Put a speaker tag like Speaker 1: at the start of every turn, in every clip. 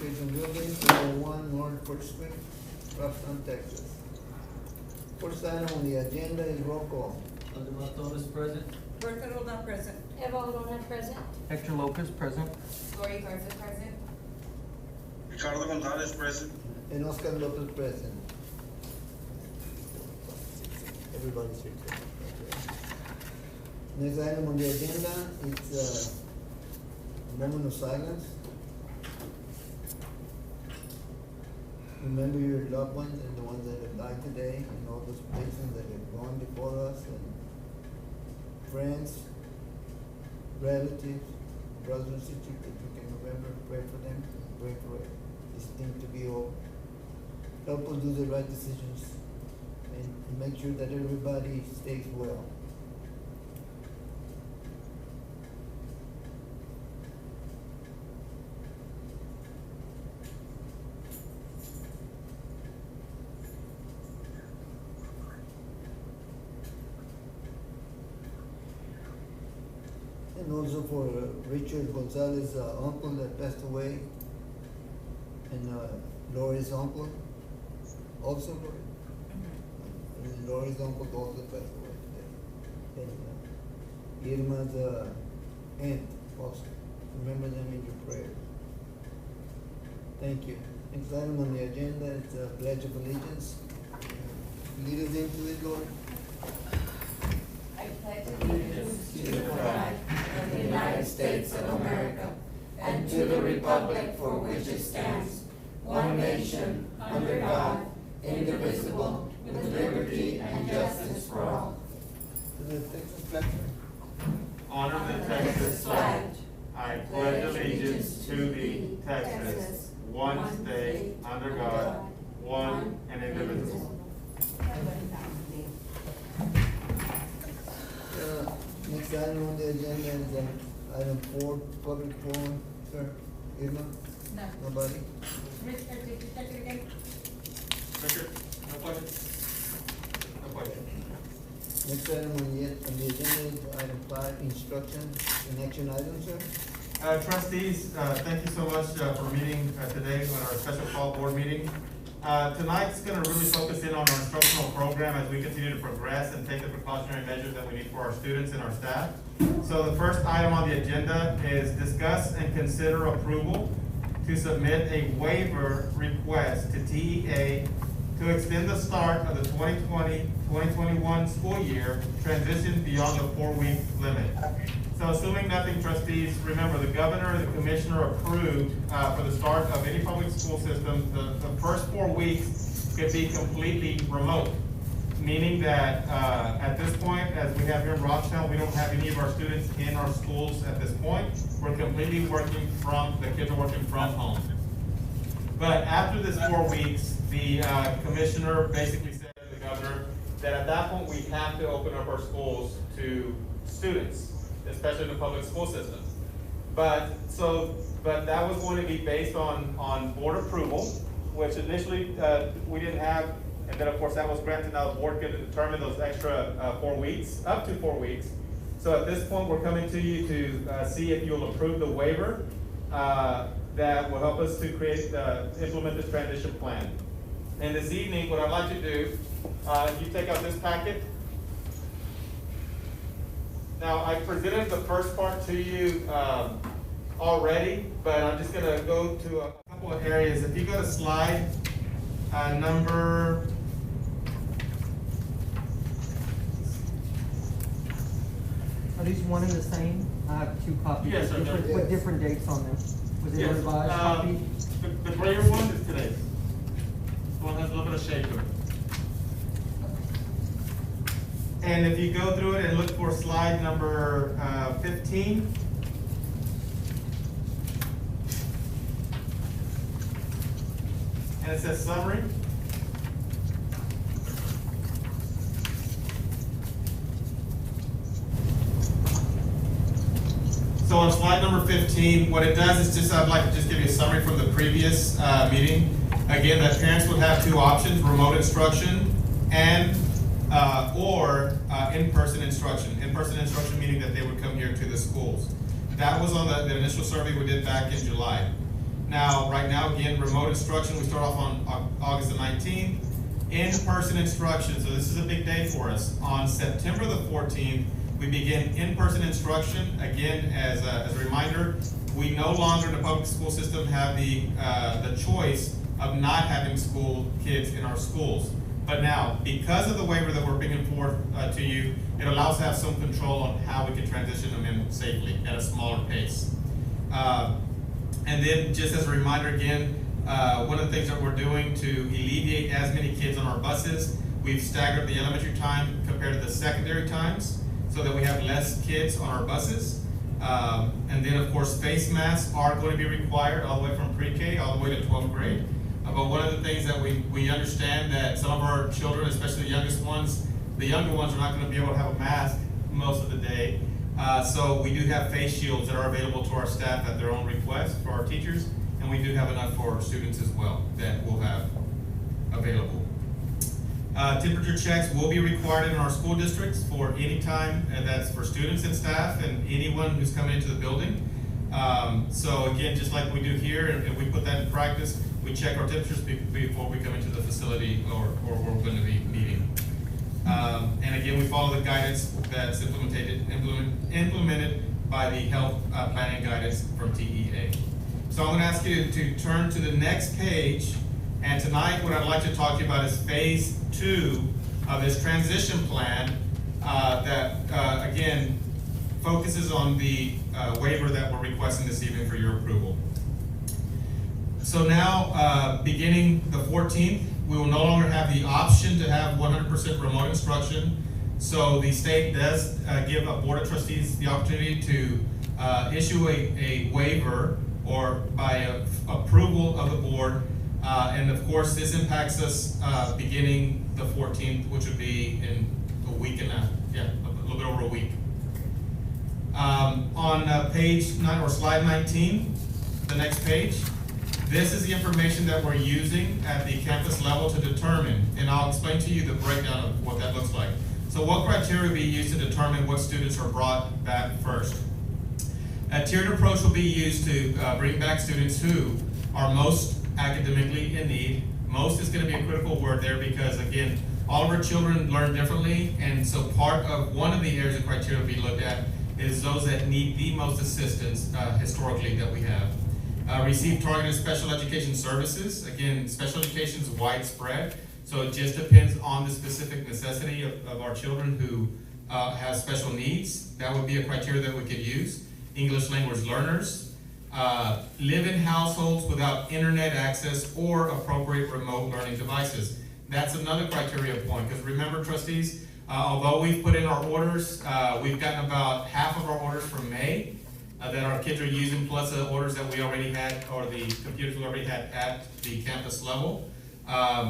Speaker 1: Education Building, 201 North 4th Street, Robstown, Texas. First item on the agenda is roll call.
Speaker 2: Alderman is present.
Speaker 3: Bertha Roda present.
Speaker 4: Eva Luna present.
Speaker 2: Hector Lopez present.
Speaker 4: Lori Garza present.
Speaker 5: Ricardo Gonzalez present.
Speaker 1: And Oscar Lopez present. Everybody's here. Next item on the agenda is a moment of silence. Remember your loved ones and the ones that have died today, and all those places that have gone before us, and friends, relatives, brothers and sisters that you can remember, pray for them, pray for this thing to be over. Help us do the right decisions and make sure that everybody stays well. And also for Richard Gonzalez's uncle that passed away, and Lori's uncle, also Lori. And Lori's uncle also passed away today. And Irma's aunt also. Remember them in your prayers. Thank you. Next item on the agenda is Pledge of Allegiance. Lead us into it, Lord.
Speaker 4: I pledge allegiance to the flag of the United States of America and to the republic for which it stands, one nation, under God, indivisible, with liberty and justice for all.
Speaker 1: To the Texas flag.
Speaker 6: Honor the Texas flag. I pledge allegiance to thee, Texas, one state, under God, one and indivisible.
Speaker 1: Next item on the agenda is item 4, public forum. Sir, Irma?
Speaker 3: No.
Speaker 1: Nobody?
Speaker 3: Richard, did you check it again?
Speaker 6: Richard, no question? No question.
Speaker 1: Next item on the agenda is item 5, instruction and action items, sir.
Speaker 6: Trustees, thank you so much for meeting today on our special call board meeting. Tonight's going to really focus in on our instructional program as we continue to progress and take the precautionary measures that we need for our students and our staff. So the first item on the agenda is discuss and consider approval to submit a waiver request to TEA to extend the start of the 2020-2021 school year transition beyond the 4-week limit. So assuming nothing, trustees, remember the governor and the commissioner approved for the start of any public school system, the first 4 weeks could be completely remote. Meaning that at this point, as we have here in Robstown, we don't have any of our students in our schools at this point. We're completely working the kids are working from home. But after this 4 weeks, the commissioner basically said to the governor that at that point we have to open up our schools to students, especially the public school system. But that was going to be based on board approval, which initially we didn't have, and then of course that was granted. Now the board can determine those extra 4 weeks, up to 4 weeks. So at this point, we're coming to you to see if you'll approve the waiver that will help us to implement this transition plan. And this evening, what I'd like to do, if you take out this packet. Now, I presented the first part to you already, but I'm just going to go to a couple of areas. If you go to slide number...
Speaker 2: Are these one and the same? I have 2 copies.
Speaker 6: Yes, sir.
Speaker 2: With different dates on them. Was it
Speaker 6: Yes.
Speaker 2: a revised copy?
Speaker 6: The grayer one is today's. The one that has a little bit of shade to it. And if you go through it and look for slide number 15. And it says summary. So on slide number 15, what it does is I'd like to just give you a summary from the previous meeting. Again, that parents would have 2 options, remote instruction and or in-person instruction. In-person instruction meaning that they would come here to the schools. That was on the initial survey we did back in July. Now, right now, again, remote instruction, we start off on August the 19th. In-person instruction, so this is a big day for us. On September the 14th, we begin in-person instruction. Again, as a reminder, we no longer in the public school system have the choice of not having school kids in our schools. But now, because of the waiver that we're bringing forth to you, it allows us to have some control on how we can transition them in safely at a smaller pace. And then, just as a reminder again, one of the things that we're doing to alleviate as many kids on our buses, we've staggered the elementary time compared to the secondary times so that we have less kids on our buses. And then, of course, face masks are going to be required all the way from pre-K all the way to 12th grade. But one of the things that we understand that some of our children, especially the youngest ones, the younger ones are not going to be able to have a mask most of the day. So we do have face shields that are available to our staff at their own request for our teachers, and we do have enough for our students as well that we'll have available. Temperature checks will be required in our school districts for any time, and that's for students and staff and anyone who's coming into the building. So again, just like we do here, and we put that in practice, we check our temperatures before we come into the facility or we're going to be meeting. And again, we follow the guidance that's implemented by the health planning guidance from TEA. So I'm going to ask you to turn to the next page. And tonight, what I'd like to talk to you about is phase 2 of this transition plan that, again, focuses on the waiver that we're requesting this evening for your approval. So now, beginning the 14th, we will no longer have the option to have 100% remote instruction. So the state does give a board of trustees the opportunity to issue a waiver or by approval of the board. And of course, this impacts us beginning the 14th, which would be in a week and a little bit over a week. On page 9 or slide 19, the next page, this is the information that we're using at the campus level to determine, and I'll explain to you the breakdown of what that looks like. So what criteria will be used to determine what students are brought back first? A tiered approach will be used to bring back students who are most academically in need. Most is going to be a critical word there because, again, all of our children learn differently, and so part of one of the areas of criteria to be looked at is those that need the most assistance historically that we have. Receive targeted special education services. Again, special education is widespread, so it just depends on the specific necessity of our children who have special needs. That would be a criteria that we could use. English language learners. Live in households without internet access or appropriate remote learning devices. That's another criteria point, because remember, trustees, although we've put in our orders, we've gotten about half of our orders from May that our kids are using, plus the orders that we already had, or the computers we already had at the campus level.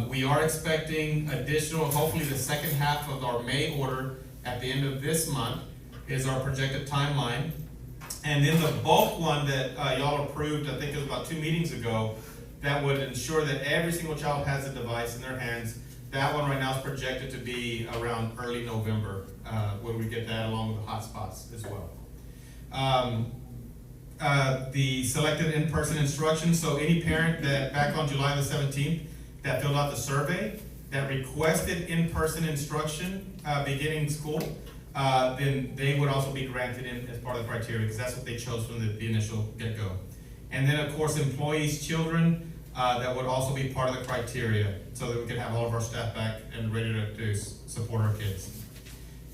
Speaker 6: We are expecting additional, hopefully the second half of our May order at the end of this month is our projected timeline. And then the bulk one that y'all approved, I think it was about 2 meetings ago, that would ensure that every single child has a device in their hands. That one right now is projected to be around early November when we get that along with the hotspots as well. The selected in-person instruction, so any parent that back on July the 17th that filled out the survey that requested in-person instruction beginning school, then they would also be granted in as part of the criteria, because that's what they chose from the initial get-go. And then, of course, employees' children, that would also be part of the criteria, so that we can have all of our staff back and ready to support our kids.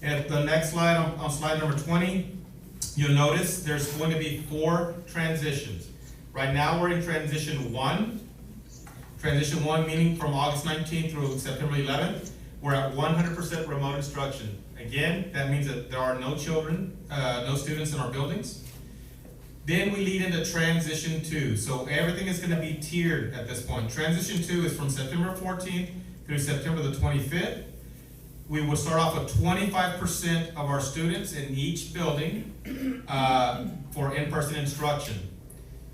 Speaker 6: At the next slide, on slide number 20, you'll notice there's going to be 4 transitions. Right now, we're in transition 1. Transition 1 meaning from August 19th through September 11th, we're at 100% remote instruction. Again, that means that there are no children, no students in our buildings. Then we lead into transition 2. So everything is going to be tiered at this point. Transition 2 is from September 14th through September the 25th. We will start off with 25% of our students in each building for in-person instruction.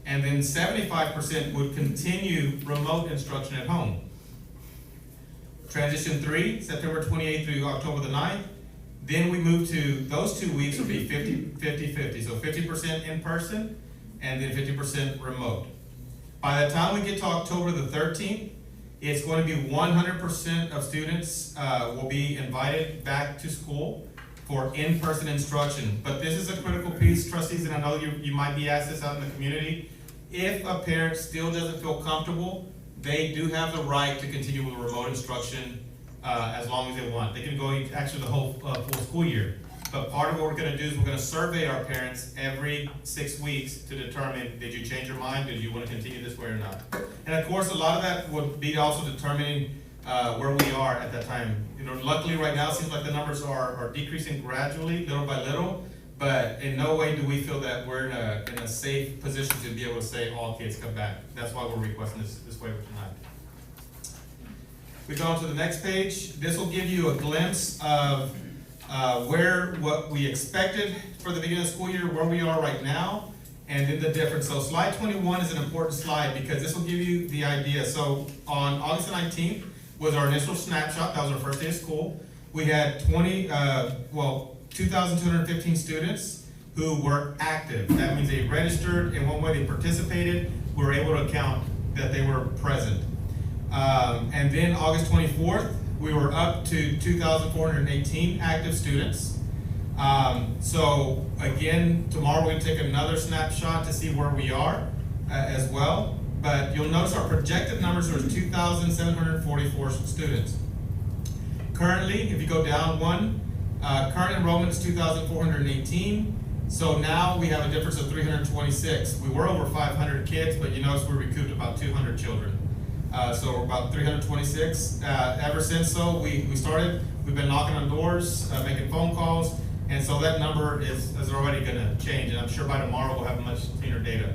Speaker 6: And then 75% would continue remote instruction at home. Transition 3, September 28th through October the 9th. Then we move to, those 2 weeks will be 50-50. So 50% in person and then 50% remote. By the time we get to October the 13th, it's going to be 100% of students will be invited back to school for in-person instruction. But this is a critical piece, trustees, and I know you might be asked this out in the community. If a parent still doesn't feel comfortable, they do have the right to continue with remote instruction as long as they want. They can go actually the whole full school year. But part of what we're gonna do is we're gonna survey our parents every 6 weeks to determine, did you change your mind? Did you wanna continue this way or not? And of course, a lot of that would be also determining where we are at that time. You know, luckily right now, it seems like the numbers are decreasing gradually, little by little, but in no way do we feel that we're in a safe position to be able to say all kids come back. That's why we're requesting this waiver tonight. We go on to the next page. This will give you a glimpse of what we expected for the beginning of the school year, where we are right now, and then the difference. So slide 21 is an important slide because this will give you the idea. So on August 19th was our initial snapshot. That was our first day of school. We had 2,215 students who were active. That means they registered in one way, they participated. We were able to count that they were present. And then August 24th, we were up to 2,418 active students. So again, tomorrow we take another snapshot to see where we are as well. But you'll notice our projected numbers are 2,744 students. Currently, if you go down one, current enrollment is 2,418. So now we have a difference of 326. We were over 500 kids, but you notice we recouped about 200 children. So we're about 326. Ever since we started, we've been knocking on doors, making phone calls, and so that number is already going to change, and I'm sure by tomorrow we'll have much cleaner data.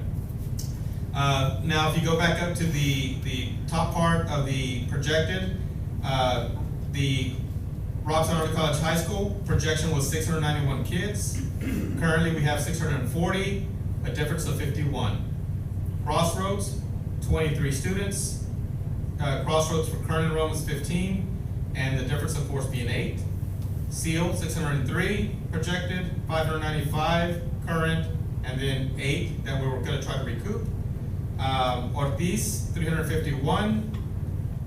Speaker 6: Now, if you go back up to the top part of the projected, the Robson Army College High School projection was 691 kids. Currently, we have 640, a difference of 51. Crossroads, 23 students. Crossroads for current enrollment is 15, and the difference, of course, being 8. Seal, 603 projected, 595 current, and then 8 that we were going to try to recoup. Ortiz, 351,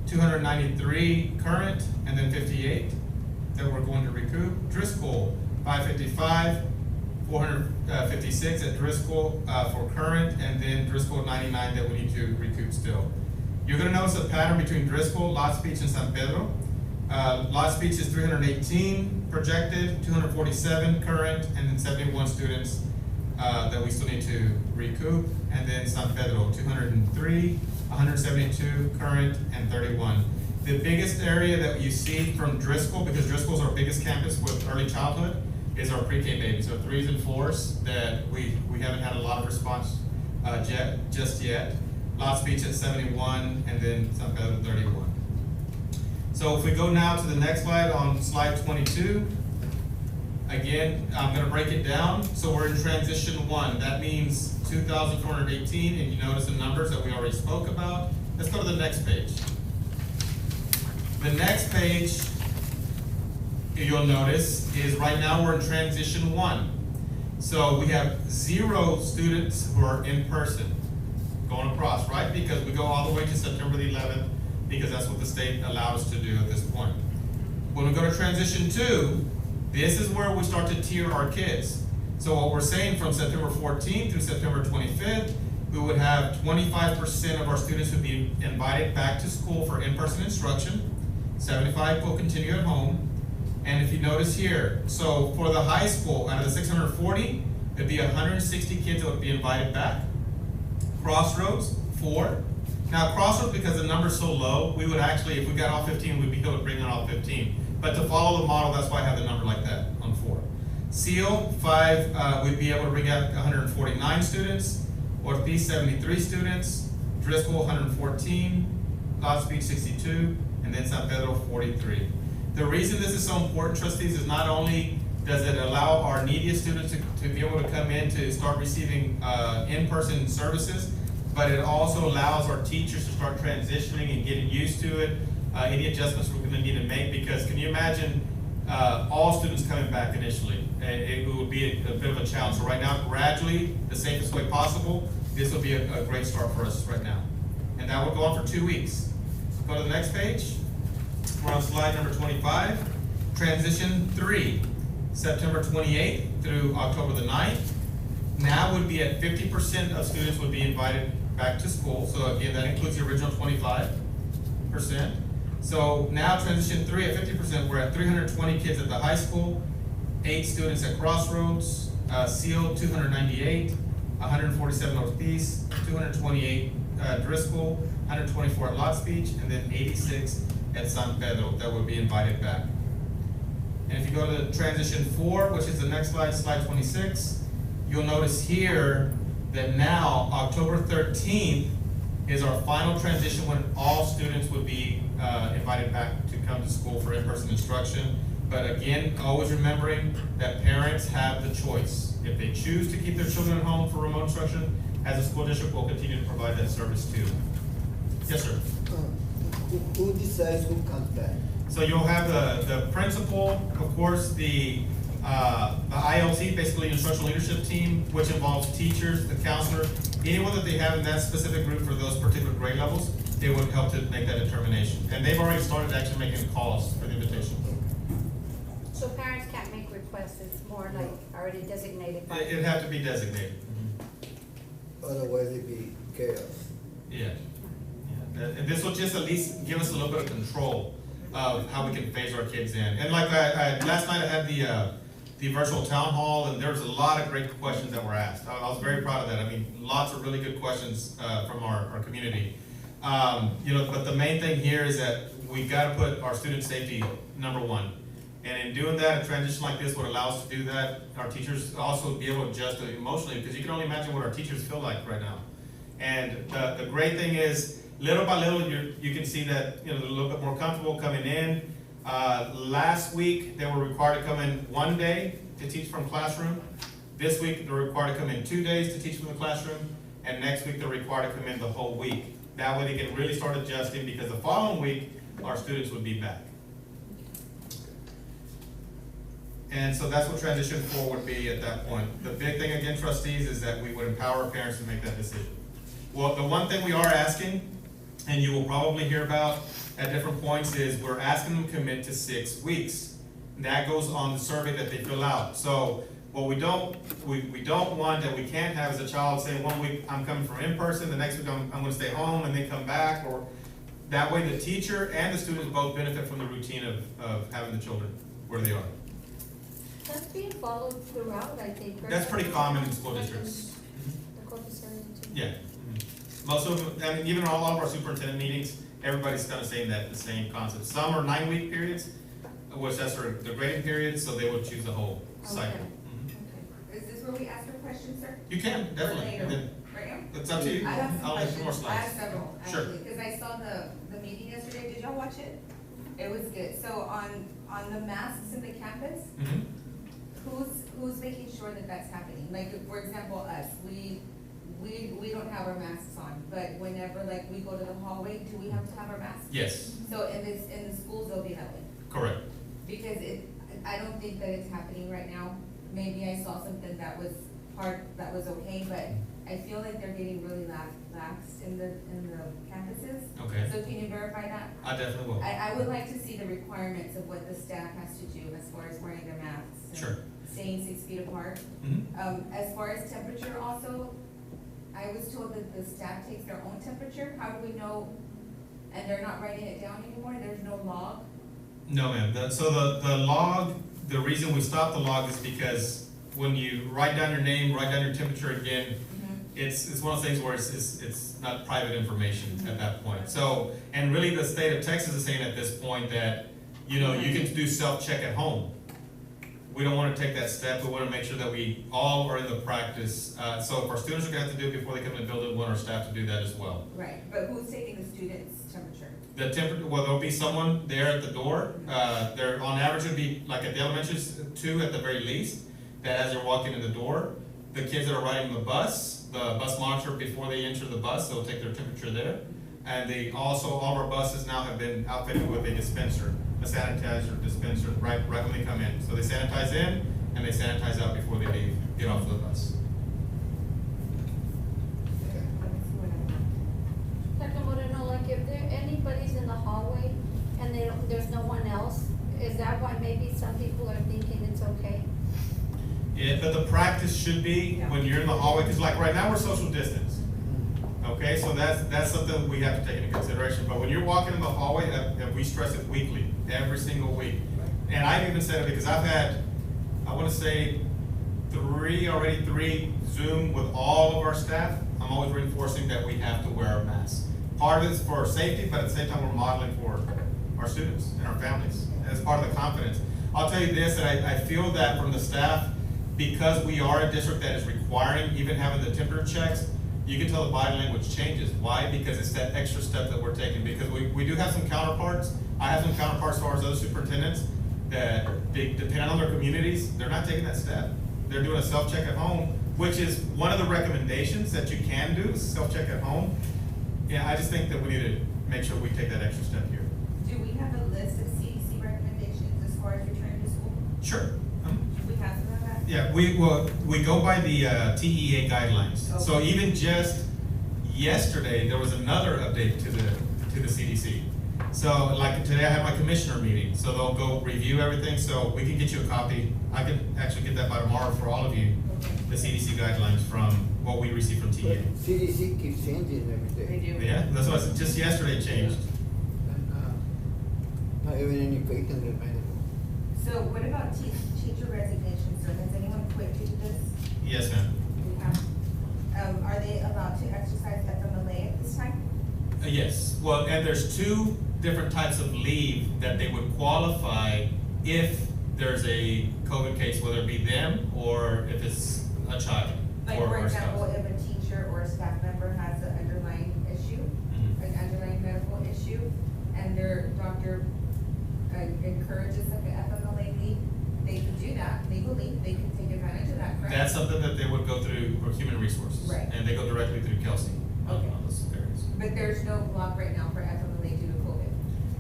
Speaker 6: 293 current, and then 58 that we're going to recoup. Driscoll, 555, 456 at Driscoll for current, and then Driscoll 99 that we need to recoup still. You're going to notice a pattern between Driscoll, Las Beach, and San Pedro. Las Beach is 318 projected, 247 current, and then 71 students that we still need to recoup. And then San Pedro, 203, 172 current, and 31. The biggest area that you see from Driscoll, because Driscoll is our biggest campus with early childhood, is our pre-K babies, so 3s and 4s that we haven't had a lot of response just yet. Las Beach at 71, and then San Pedro 31. So if we go now to the next slide, on slide 22, again, I'm going to break it down. So we're in transition 1. That means 2,418, and you notice the numbers that we already spoke about. Let's go to the next page. The next page, you'll notice, is right now we're in transition 1. So we have 0 students who are in person going across, right? Because we go all the way to September the 11th, because that's what the state allowed us to do at this point. When we go to transition 2, this is where we start to tier our kids. So what we're saying, from September 14th through September 25th, we would have 25% of our students would be invited back to school for in-person instruction. 75 will continue at home. And if you notice here, so for the high school, out of the 640, it'd be 160 kids that would be invited back. Crossroads, 4. Now Crossroads, because the number's so low, we would actually, if we got all 15, we'd be able to bring in all 15. But to follow the model, that's why I have the number like that on 4. Seal, 5, we'd be able to bring out 149 students. Ortiz, 73 students. Driscoll, 114. Las Beach, 62. And then San Pedro, 43. The reason this is so important, trustees, is not only does it allow our neediest students to be able to come in to start receiving in-person services, but it also allows our teachers to start transitioning and getting used to it. Any adjustments we're going to need to make, because can you imagine all students coming back initially? It would be a bit of a challenge. So right now, gradually, the safest way possible, this will be a great start for us right now. and that will go on for 2 weeks. Go to the next page. We're on slide number 25. Transition 3, September 28th through October the 9th. Now would be at 50% of students would be invited back to school. So again, that includes the original 25%. So now transition 3 at 50%, we're at 320 kids at the high school, 8 students at Crossroads, Seal 298, 147 Northeast, 228 Driscoll, 124 at Lots Beach, and then 86 at San Pedro that would be invited back. And if you go to transition 4, which is the next slide, slide 26, you'll notice here that now October 13th is our final transition when all students would be invited back to come to school for in-person instruction. But again, always remembering that parents have the choice. If they choose to keep their children at home for remote instruction, as a school district, we'll continue to provide that service too. Yes, sir.
Speaker 1: Who decides who comes back?
Speaker 6: So you'll have the principal, of course, the ILT, basically instructional leadership team, which involves teachers, the counselor, anyone that they have in that specific group for those particular grade levels, they would help to make that determination. And they've already started actually making calls for the invitation.
Speaker 4: So parents can't make requests, it's more like already designated by.
Speaker 6: It'd have to be designated.
Speaker 1: Otherwise it'd be chaos.
Speaker 6: Yeah. And this will just at least give us a little bit of control of how we can phase our kids in. And like last night I had the virtual town hall, and there was a lot of great questions that were asked. I was very proud of that. I mean, lots of really good questions from our community. But the main thing here is that we got to put our student safety number one. And in doing that, a transition like this would allow us to do that. Our teachers also be able to adjust emotionally, because you can only imagine what our teachers feel like right now. And the great thing is, little by little, you can see that they're a little bit more comfortable coming in. Last week, they were required to come in 1 day to teach from classroom. This week, they're required to come in 2 days to teach from the classroom. And next week, they're required to come in the whole week. That way, they can really start adjusting, because the following week, our students would be back. And so that's what transition 4 would be at that point. The big thing, again, trustees, is that we would empower parents to make that decision. Well, the one thing we are asking, and you will probably hear about at different points, is we're asking them to commit to 6 weeks. That goes on the survey that they fill out. So what we don't want, that we can't have, is a child say 1 week I'm coming from in person, the next week I'm going to stay home and then come back. Or that way the teacher and the students both benefit from the routine of having the children where they are.
Speaker 4: That's being followed throughout, I think. Right?
Speaker 6: That's pretty common in school districts.
Speaker 4: The corpus area too.
Speaker 6: Yeah. Most of them, I mean, even all of our superintendent meetings, everybody's kind of saying that, the same concept. Some are 9-week periods, which that's their grading periods, so they would choose the whole cycle.
Speaker 4: Okay.
Speaker 6: Mhm.
Speaker 3: Is this where we ask for questions, sir?
Speaker 6: You can, definitely. And then
Speaker 3: Right now?
Speaker 6: it's up to you.
Speaker 3: I have some
Speaker 6: I'll have some more
Speaker 3: questions. I have
Speaker 6: slides.
Speaker 3: several,
Speaker 6: Sure.
Speaker 3: actually, because I saw the meeting yesterday. Did y'all watch it? It was good. So on the masks in the campus,
Speaker 6: Mhm.
Speaker 3: who's making sure that that's happening? Like, for example, us, we don't have our masks on, but whenever, like, we go to the hallway, do we have to have our masks?
Speaker 6: Yes,
Speaker 3: So in the schools, they'll be that way?
Speaker 6: correct.
Speaker 3: Because I don't think that it's happening right now. Maybe I saw something that was okay, but I feel like they're getting really lax in the campuses.
Speaker 6: Okay.
Speaker 3: So can you verify that?
Speaker 6: I definitely will.
Speaker 3: I would like to see the requirements of what the staff has to do as far as wearing their masks. and
Speaker 6: Sure.
Speaker 3: Staying 6 feet apart.
Speaker 6: Mhm.
Speaker 3: As far as temperature also, I was told that the staff takes their own temperature. How do we know? And they're not writing it down anymore? There's no log?
Speaker 6: No, ma'am. So the log, the reason we stopped the log is because when you write down your name, write down your temperature again, it's one of those things where it's not private information at that point. So, and really the state of Texas is saying at this point that, you can do self-check at home. We don't want to take that step. We want to make sure that we all are in the practice. So if our students are going to have to do it before they come in the building, we want our staff to do that as well.
Speaker 3: Right, but who's taking the student's temperature?
Speaker 6: The temperature, well, there'll be someone there at the door. There, on average, it'd be, like at the elementaries, 2 at the very least, that as they're walking in the door. The kids that are riding the bus monitor before they enter the bus, they'll take their temperature there. And all of our buses now have been outfitted with a dispenser, a sanitizer dispenser, right when they come in. So they sanitize in, and they sanitize out before they get off the bus.
Speaker 1: Okay.
Speaker 4: Dr. is that why maybe some people are thinking it's okay?
Speaker 6: Yeah, but the practice should be when you're in the hallway, because like right now, we're social distance. Okay, so that's something we have to take into consideration, but when you're walking in the hallway, and we stress it weekly, every single week. And I've even said it because I've had, I wanna say, three Zoom with all of our staff. I'm always reinforcing that we have to wear a mask. Part of it's for safety, but at the same time, we're modeling for our students and our families as part of the confidence. I'll tell you this, that I feel that from the staff, because we are a district that is requiring even having the temperature checks, you can tell the body language changes. Why? Because it's that extra step that we're taking. Because we do have some counterparts. I have some counterparts as far as other superintendents that depending on their communities, they're not taking that step. They're doing a self-check at home, which is one of the recommendations that you can do, is self-check at home. Yeah, I just think that we need to make sure we take that extra step here.
Speaker 3: Do we have a list of CDC recommendations as far as returning to school?
Speaker 6: Sure.
Speaker 3: Do we have some of that?
Speaker 6: Yeah, we go by the TEA guidelines. So
Speaker 3: Okay.
Speaker 6: even just yesterday, there was another update to the CDC. So like today I had my commissioner meeting, so they'll go review everything, so we can get you a copy. I can actually get that by tomorrow for all of you, the CDC guidelines from what we receive from
Speaker 1: But
Speaker 6: TEA.
Speaker 1: CDC keeps changing every day.
Speaker 3: They do.
Speaker 6: Yeah, that's what I said, just yesterday it changed.
Speaker 1: And, not even any faith in it, man.
Speaker 3: So what about teacher resignations? So has anyone quit due to this?
Speaker 6: Yes, ma'am.
Speaker 3: We have. Are they allowed to exercise FMLA at this time?
Speaker 6: Yes, well, and there's two different types of leave that they would qualify if there's a COVID case, whether it be them or if it's a child
Speaker 3: Like,
Speaker 6: or
Speaker 3: for
Speaker 6: a
Speaker 3: example,
Speaker 6: spouse.
Speaker 3: if a teacher or a staff member has an underlying issue,
Speaker 6: Mhm.
Speaker 3: an underlying medical issue, and their doctor encourages like an FMLA leave, they can do that legally, they can take advantage of that, correct?
Speaker 6: That's something that they would go through, or human resources.
Speaker 3: Right.
Speaker 6: And they go directly through Kelsey on
Speaker 3: Okay.
Speaker 6: those areas.
Speaker 3: But there's no block right now for FMLA due to COVID.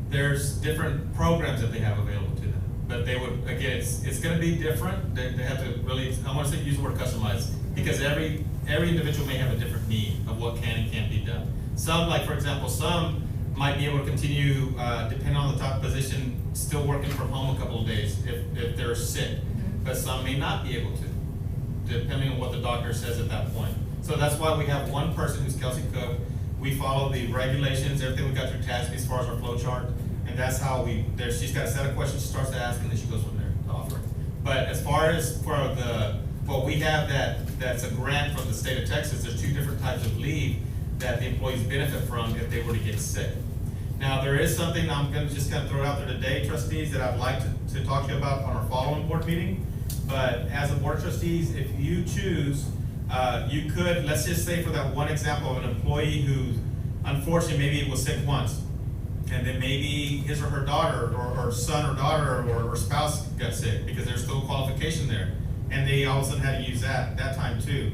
Speaker 6: There's different programs that they have available to them, but they would, again, it's gonna be different, they have to really, I wanna say, use the word customized, because every individual may have a different need of what can and can't be done. Some, like, for example, some might be able to continue, depending on the top position, still working from home a couple of days if they're sick, but some may not be able to, depending on what the doctor says at that point. So that's why we have one person who's Kelsey Cook. We follow the regulations, everything we got through TASB as far as our flow chart, and that's how she's got a set of questions she starts to ask, and then she goes from there to offer it. But as far as for what we have that's a grant from the state of Texas, there's two different types of leave that the employees benefit from if they were to get sick. Now, there is something I'm gonna just kind of throw out there today, trustees, that I'd like to talk to you about on our following board meeting. But as a board of trustees, if you choose, you could, let's just say for that one example of an employee who, unfortunately, maybe was sick once, and then maybe his or her daughter, or son or daughter, or spouse got sick, because there's still qualification there, and they all of a sudden had to use that time too.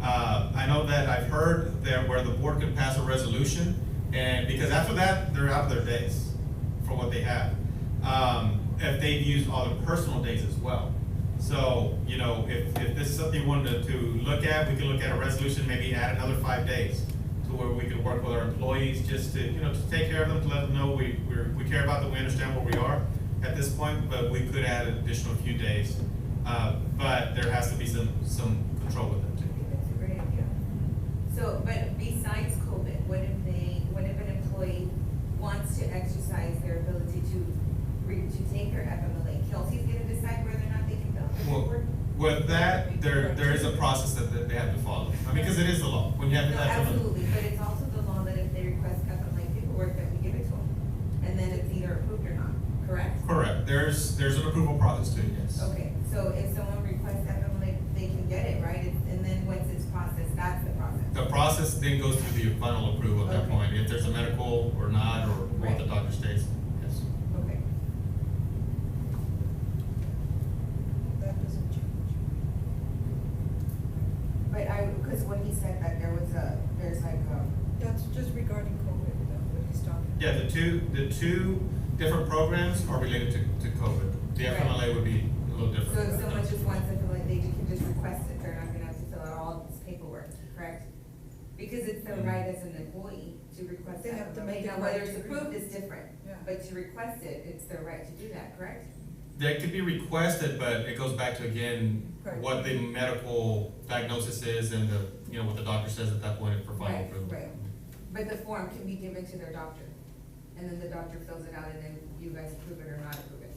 Speaker 6: I know that I've heard that where the board could pass a resolution, and because after that, they're out of their days for what they have. If they've used all their personal days as well. So, if this is something you wanted to look at, we can look at a resolution, maybe add another 5 days to where we could work with our employees just to, to take care of them, to let them know we care about them, we understand where we are at this point, but we could add an additional few days. But there has to be some control with them too.
Speaker 3: That's a great idea. So, but besides COVID, what if an employee wants to exercise their ability to take their FMLA? Kelsey's gonna decide whether or not they can go.
Speaker 6: Well, with that, there is a process that they have to follow. I mean, because it is the law. When you have
Speaker 3: No,
Speaker 6: FMLA.
Speaker 3: absolutely, but it's also the law that if they request FMLA paperwork, that we give it to them, and then it's either approved or not, correct?
Speaker 6: Correct. There's an approval process too, yes.
Speaker 3: Okay, so if someone requests FMLA, they can get it, right? And then once it's processed, that's the process.
Speaker 6: The process then goes through the final approval at that
Speaker 3: Okay.
Speaker 6: point, if there's a medical or not, or what the
Speaker 3: Right.
Speaker 6: doctor states, yes.
Speaker 3: Okay.
Speaker 7: That doesn't change.
Speaker 3: But because when he said that there's like
Speaker 7: That's just regarding COVID, what he's talking about.
Speaker 6: Yeah, the two different programs are related to COVID. The
Speaker 3: Right.
Speaker 6: FMLA would be a little
Speaker 3: so
Speaker 6: different.
Speaker 3: if someone just wants FMLA, they can just request it, they're not gonna have to fill out all this paperwork, correct? Because it's their right as an employee to request
Speaker 7: They have to
Speaker 3: FMLA.
Speaker 7: make it
Speaker 3: Now, whether
Speaker 7: right
Speaker 3: it's
Speaker 7: to
Speaker 3: approved
Speaker 7: request.
Speaker 3: is different,
Speaker 7: Yeah.
Speaker 3: but to request it, it's their right to do that, correct?
Speaker 6: That could be requested, but it goes back to, again,
Speaker 7: Right.
Speaker 6: what the medical diagnosis is and the, you know, what the doctor says at that point for final
Speaker 3: Right,
Speaker 6: approval.
Speaker 3: right. But the form can be given to their doctor, and then the doctor fills it out, and then you guys approve it or not approve it.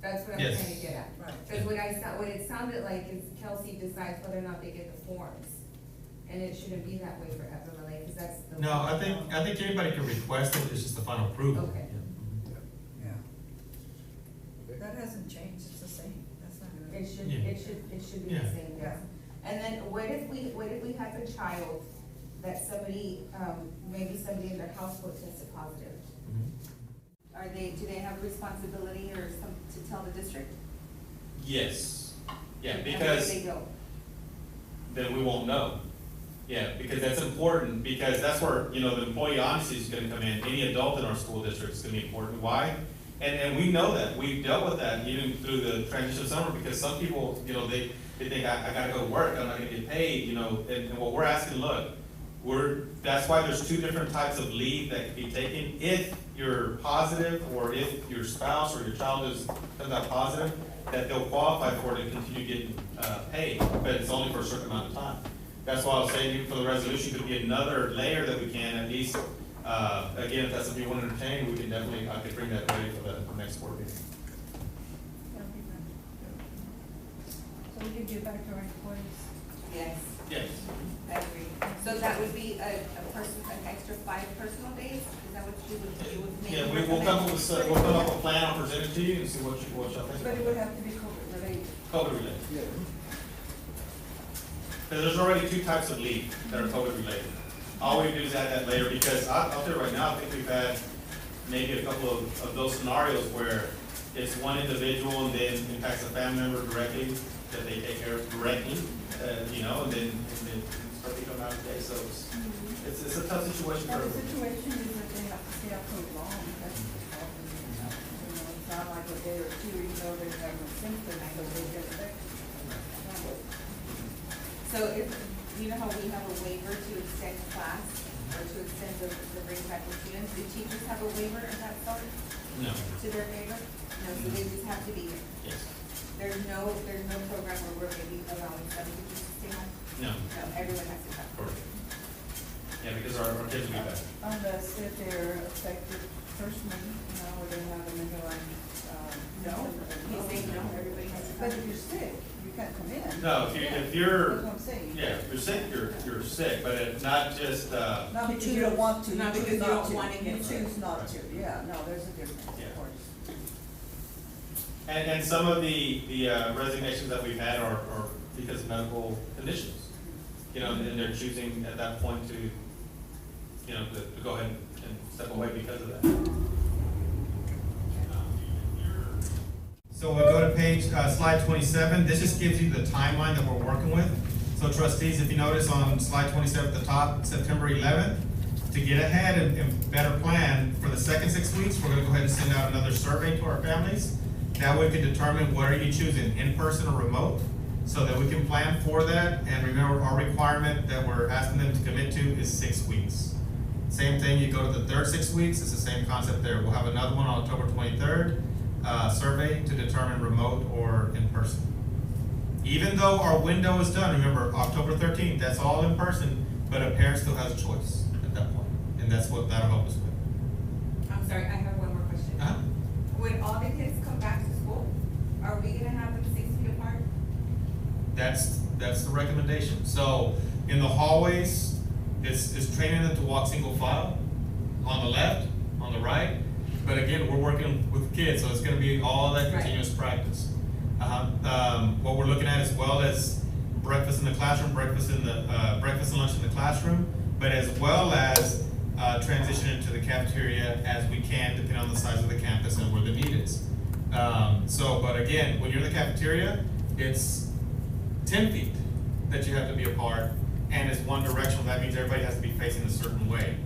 Speaker 3: That's what I'm
Speaker 6: Yes.
Speaker 3: trying to get at.
Speaker 7: Right.
Speaker 3: Because what it sounded like is Kelsey decides whether or not they get the forms, and it shouldn't be that way for FMLA, because that's the.
Speaker 6: No, I think anybody can request it, it's just the final approval.
Speaker 3: Okay.
Speaker 7: Yeah. That hasn't changed, it's the same, that's not gonna.
Speaker 3: It should,
Speaker 6: Yeah.
Speaker 3: it should be
Speaker 6: Yeah.
Speaker 3: the same, yes. And then what if we have a child that somebody, maybe somebody in their household tested positive?
Speaker 6: Mhm.
Speaker 3: Do they have a responsibility or to tell the district?
Speaker 6: Yes, yeah,
Speaker 3: And where
Speaker 6: because
Speaker 3: do they go?
Speaker 6: then we won't know. Yeah, because that's important, because that's where, you know, the employee honesty is gonna come in. Any adult in our school district is gonna be important. Why? And we know that, we've dealt with that even through the transition of summer, because some people, you know, they think, I gotta go to work, I'm not gonna get paid, you know, and what we're asking, look, that's why there's two different types of leave that can be taken. If you're positive, or if your spouse or your child comes out positive, that they'll qualify for it and continue getting, paid, but it's only for a certain amount of time. That's why I was saying, even for the resolution, could be another layer that we can at least, again, if that's something you want to entertain, we can definitely, I could bring that ready for the next board meeting.
Speaker 7: That'll be good. So we can get back to our employees.
Speaker 3: Yes,
Speaker 6: Yes.
Speaker 3: I agree. So that would be an extra 5 personal days? Is that what you would make?
Speaker 6: Yeah, we'll come up with, we'll come up with a plan, I'll present it to you and see what y'all think.
Speaker 7: But it would have to be COVID related.
Speaker 6: COVID related. Because there's already two types of leave that are COVID related. All we do is add that later, because I'll tell you right now, I think we've had maybe a couple of those scenarios where it's one individual and then impacts a family member directly, that they take care of directly, you know, and then start to come out of the day, so it's a tough situation for
Speaker 7: But the
Speaker 6: everyone.
Speaker 7: situation is that they have to stay out so long, that's the problem. You know, it's not like a day or two, even though they have no symptoms, so they get affected.
Speaker 3: So if, you know how we have a waiver to extend class, or to extend the bring back of students, do teachers have a waiver of that sort
Speaker 6: No,
Speaker 3: to their favor? No, so they just have to be here.
Speaker 6: yes,
Speaker 3: There's no program where we're maybe allowing some teachers to stay home?
Speaker 6: no,
Speaker 3: No, everyone has to come.
Speaker 6: correct. Yeah, because our kids will be back.
Speaker 7: Unless if they're affected personally, you know, or they have a mental,
Speaker 3: No, he's saying no, everybody has to come.
Speaker 7: But if you're sick, you can't come in.
Speaker 6: No, if you're,
Speaker 7: That's what I'm saying.
Speaker 6: yeah, if you're sick, you're sick, but it's not just,
Speaker 7: Not because you don't want to,
Speaker 3: Not
Speaker 7: you
Speaker 3: because
Speaker 7: choose
Speaker 3: you
Speaker 7: not
Speaker 3: don't
Speaker 7: to.
Speaker 3: wanna get
Speaker 7: You
Speaker 3: sick.
Speaker 7: choose not to, yeah, no, there's a difference,
Speaker 6: Yeah.
Speaker 7: of course.
Speaker 6: and some of the resignations that we've had are because of medical conditions. You know, and they're choosing at that point to, you know, to go ahead and step away because of that. So we'll go to page, slide 27. This just gives you the timeline that we're working with. So trustees, if you notice on slide 27 at the top, September 11th, to get ahead and better plan for the second 6 weeks, we're gonna go ahead and send out another survey to our families. That way we can determine what are you choosing, in-person or remote, so that we can plan for that. And remember, our requirement that we're asking them to commit to is 6 weeks. Same thing, you go to the third 6 weeks, it's the same concept there. We'll have another one on October 23rd. Survey to determine remote or in person. Even though our window is done, remember, October 13th, that's all in person, but a parent still has a choice at that point, and that's what that'll help us with.
Speaker 3: I'm sorry, I have one more question. When all the kids come back to school, are we gonna have them 6 feet apart?
Speaker 6: That's the recommendation. So in the hallways, it's training them to walk single file on the left, on the right. But again, we're working with kids, so it's gonna be all that continuous practice. What we're looking at as well as breakfast in the classroom, breakfast and lunch in the classroom, but as well as transition into the cafeteria as we can, depending on the size of the campus and where the need is. But again, when you're in the cafeteria, it's 10 feet that you have to be apart, and it's one directional. That means everybody has to be facing a certain way,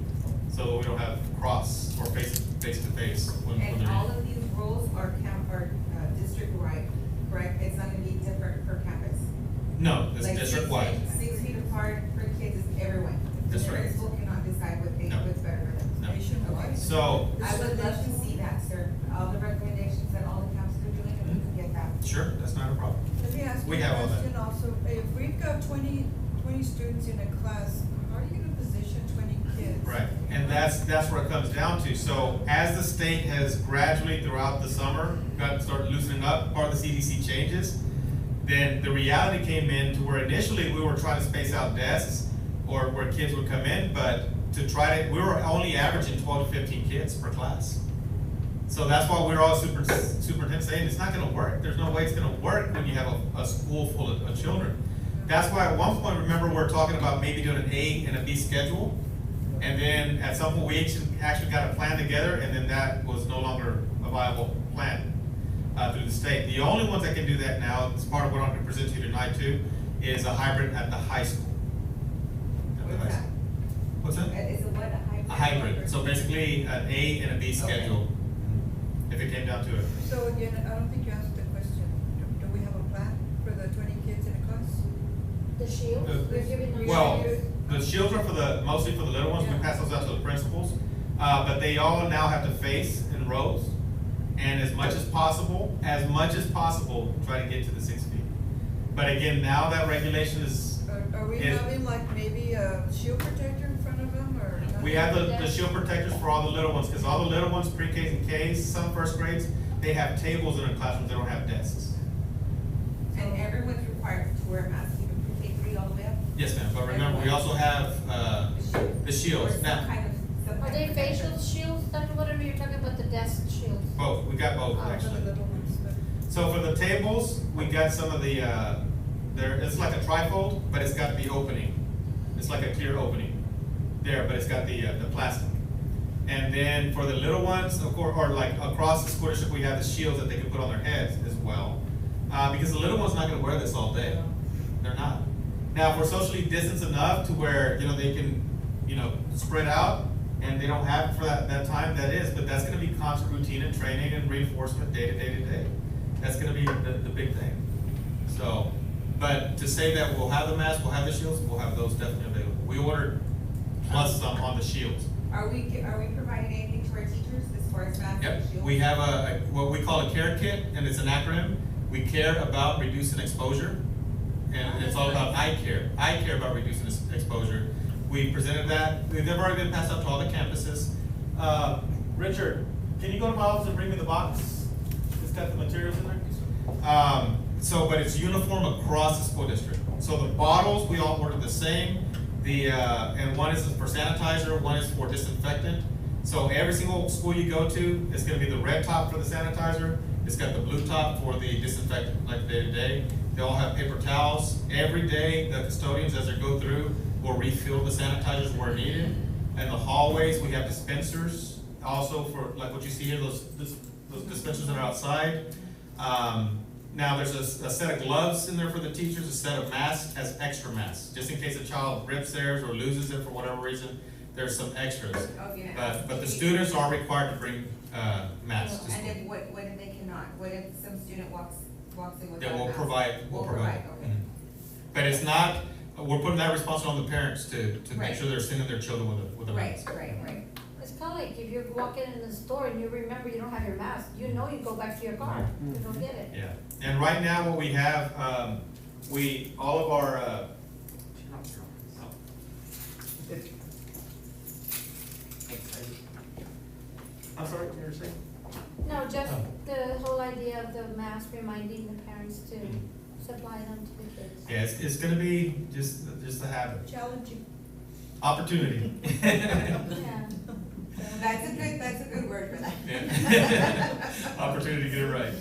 Speaker 6: so we don't have cross or face to face when
Speaker 3: And
Speaker 6: they're
Speaker 3: all
Speaker 6: in.
Speaker 3: of these rules are district-wide, correct? It's not gonna be different per campus?
Speaker 6: No, it's
Speaker 3: Like
Speaker 6: district-wide.
Speaker 3: 6 feet apart per kids is everyone.
Speaker 6: That's
Speaker 3: The
Speaker 6: right.
Speaker 3: school cannot decide
Speaker 6: No.
Speaker 3: what's better for them.
Speaker 6: No.
Speaker 7: Nationwide.
Speaker 6: So,
Speaker 3: I would love to see that, sir, all the recommendations that all the councils are doing, and
Speaker 6: Sure, that's not a problem.
Speaker 7: Let me ask
Speaker 6: We
Speaker 7: you a
Speaker 6: have all that.
Speaker 7: question also. If we've got 20 students in a class, how are you gonna position 20 kids?
Speaker 6: Right, and that's where it comes down to. So as the state has gradually throughout the summer started loosening up, part of the CDC changes, then the reality came in to where initially we were trying to space out desks or where kids would come in, but we were only averaging 12 to 15 kids per class. So that's why we're all superintendent saying it's not gonna work. There's no way it's gonna work when you have a school full of children. That's why at one point, remember, we were talking about maybe doing an A and a B schedule. And then at some point, we actually got a plan together, and then that was no longer a viable plan through the state. The only ones that can do that now, as part of what I'm gonna present to you tonight too, is a hybrid at the high school. What's that?
Speaker 3: Is it what, a hybrid?
Speaker 6: A hybrid, so basically an A and a B schedule, if it came down to it.
Speaker 7: So again, I don't think you answered the question. Do we have a plan for the 20 kids in a class?
Speaker 4: The shield, we're giving them.
Speaker 6: Well,
Speaker 4: shields.
Speaker 6: the shields are mostly for the little ones, we pass those out to the principals, but they all now have to face in rows, and as much as possible, try to get to the 6 feet. But again, now that regulation is,
Speaker 7: Are we
Speaker 6: Yes.
Speaker 7: having like maybe a shield protector in front of them or? not?
Speaker 6: we have the shield protectors for all the little ones, because all the little ones, pre-Ks and Ks, some first grades, they have tables in their classrooms, they don't have desks.
Speaker 3: And everyone's required to wear a mask, even from K3 all the way up?
Speaker 6: Yes, ma'am, but remember, we also have, the shields.
Speaker 3: Or some
Speaker 6: Now,
Speaker 3: kind of
Speaker 4: Are they
Speaker 3: protection.
Speaker 4: facial shields, Dr. Whatever you're talking about, the desk shields?
Speaker 6: both, we got both,
Speaker 4: Oh,
Speaker 7: For
Speaker 6: actually.
Speaker 7: the little ones, but.
Speaker 6: So for the tables, we got some of the, it's like a trifold, but it's got the opening. It's like a clear opening there, but it's got the plastic. And then for the little ones, of course, or like across the school district, we have the shields that they can put on their heads as well. Because the little one's not gonna wear this all day. They're not. Now, if we're socially distanced enough to where, they can, spread out, and they don't have for that time, that is, but that's gonna be constant routine and training and reinforcement day to day to day. That's gonna be the big thing. So, but to say that we'll have the masks, we'll have the shields, we'll have those definitely available. We ordered plus some on the shields.
Speaker 3: Are we providing anything to our teachers as far as masks and
Speaker 6: Yep,
Speaker 3: shields?
Speaker 6: we have what we call a CARE kit, and it's an acronym. We care about reducing exposure, and it's all about I care. I care about reducing exposure. We presented that. They've already been passed out to all the campuses. Richard, can you go to my office and bring me the box? It's got the materials in there. But it's uniform across the school district. So the bottles, we all ordered the same. And one is for sanitizer, one is for disinfectant. So every single school you go to, it's gonna be the red top for the sanitizer. It's got the blue top for the disinfectant, like day to day. They all have paper towels. Every day, the custodians, as they go through, will refill the sanitizers where needed. And the hallways, we have dispensers, also for, like what you see here, those dispensers that are outside. Now, there's a set of gloves in there for the teachers, a set of masks as extra masks, just in case a child rips theirs or loses it for whatever reason, there's some extras.
Speaker 3: Okay.
Speaker 6: But the students are required to bring, masks to
Speaker 3: And
Speaker 6: school.
Speaker 3: then what if they cannot? What if some student walks in without a
Speaker 6: Then
Speaker 3: mask?
Speaker 6: we'll provide.
Speaker 3: Okay.
Speaker 6: Mhm. But it's not, we're putting that responsibility on the parents to make
Speaker 3: Right.
Speaker 6: sure they're sending their children with a
Speaker 3: Right,
Speaker 6: mask.
Speaker 3: right.
Speaker 4: It's kind of like if you're walking in the store and you remember you don't have your mask, you go back to your car, you go get it.
Speaker 6: Yeah, and right now what we have, all of our, I'm sorry, what you were saying?
Speaker 4: No, just
Speaker 6: Oh.
Speaker 4: the whole idea of the mask reminding the parents to supply them to the kids.
Speaker 6: Yeah, it's gonna be just a habit,
Speaker 7: Challenging.
Speaker 6: opportunity.
Speaker 4: Yeah.
Speaker 3: That's a good word for that.
Speaker 6: Yeah. Opportunity to get it right.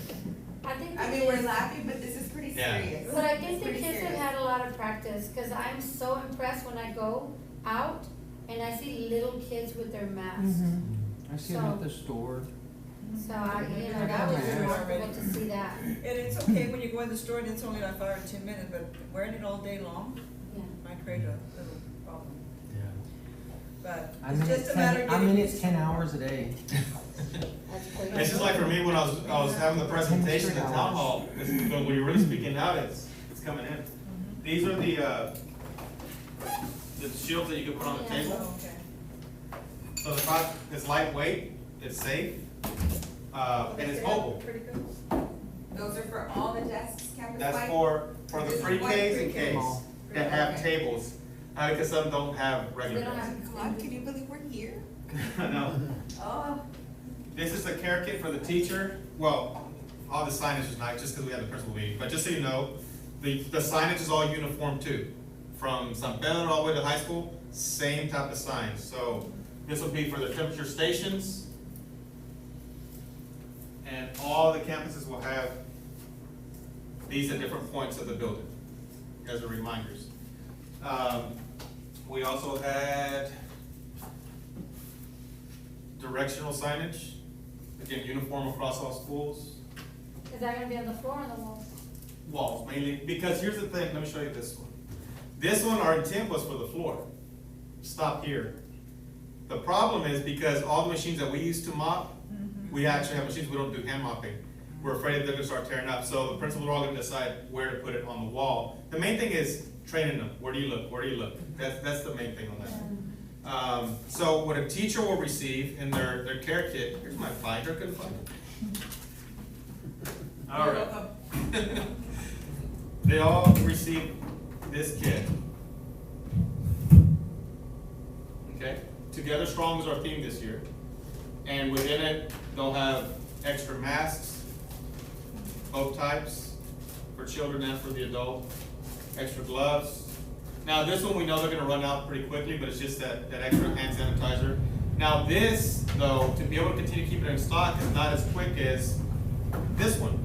Speaker 4: I think.
Speaker 3: I
Speaker 4: the
Speaker 3: mean, we're
Speaker 4: kids-
Speaker 3: laughing, but this is pretty
Speaker 6: Yeah.
Speaker 3: serious.
Speaker 4: But I think
Speaker 3: It's
Speaker 4: the
Speaker 3: pretty
Speaker 4: kids have
Speaker 3: serious.
Speaker 4: had a lot of practice, cause I'm so impressed when I go out and I see little kids with their masks.
Speaker 2: I see them at the store.
Speaker 4: So that was
Speaker 2: Yeah.
Speaker 4: remarkable to see that,
Speaker 7: And it's okay when you go in the store and it's only like 5 or 10 minutes, but wearing it all day long
Speaker 4: yeah.
Speaker 7: might create a little problem.
Speaker 6: Yeah.
Speaker 7: But
Speaker 2: I'm
Speaker 7: it's
Speaker 2: in
Speaker 7: just
Speaker 2: it
Speaker 7: a matter
Speaker 2: 10,
Speaker 7: of
Speaker 2: I'm
Speaker 7: getting
Speaker 2: in it
Speaker 7: used
Speaker 2: 10
Speaker 7: to it.
Speaker 2: hours a day.
Speaker 4: That's crazy.
Speaker 6: It's just like for me, when I was having the presentation in town hall, when you're really speaking out, it's coming in. These are the shields that you can put on the
Speaker 4: Yeah.
Speaker 6: table.
Speaker 7: Oh, okay.
Speaker 6: So the product is lightweight, it's safe, and it's
Speaker 7: Okay,
Speaker 6: mobile.
Speaker 7: Pretty good.
Speaker 3: Those are for all the desks campus-wide?
Speaker 6: That's for the
Speaker 3: Just
Speaker 6: pre-Ks
Speaker 3: one
Speaker 6: and
Speaker 3: pre-K.
Speaker 6: Ks that have
Speaker 3: Okay.
Speaker 6: tables, because some don't have regular
Speaker 4: They don't
Speaker 6: desks.
Speaker 4: have-
Speaker 3: God, can you believe we're here?
Speaker 6: No.
Speaker 3: Oh,
Speaker 6: This is a care kit for the teacher. Well, all the signage is not, just because we have the principal meeting, but just so you know, the signage is all uniform too. From San Pedro all the way to high school, same type of signs. So this will be for the temperature stations. And all the campuses will have these at different points of the building, as a reminders. We also had directional signage, again, uniform across all schools.
Speaker 4: Is that gonna be on the floor or on the walls?
Speaker 6: Walls mainly, because here's the thing, let me show you this one. This one, our intent was for the floor. Stop here. The problem is because all the machines that we use to mop, we actually have machines, we don't do hand mopping. We're afraid they're gonna start tearing up, so the principals are all gonna decide where to put it on the wall. The main thing is training them, where do you look, where do you look? That's the main thing on that. So what a teacher will receive in their care kit, here's my binder, couldn't find it. All right. They all receive this kit. Okay, Together Strong is our theme this year. And within it, they'll have extra masks, both types, for children and for the adult, extra gloves. Now this one we know they're gonna run out pretty quickly, but it's just that extra hand sanitizer. Now this, though, to be able to continue to keep it in stock is not as quick as this one.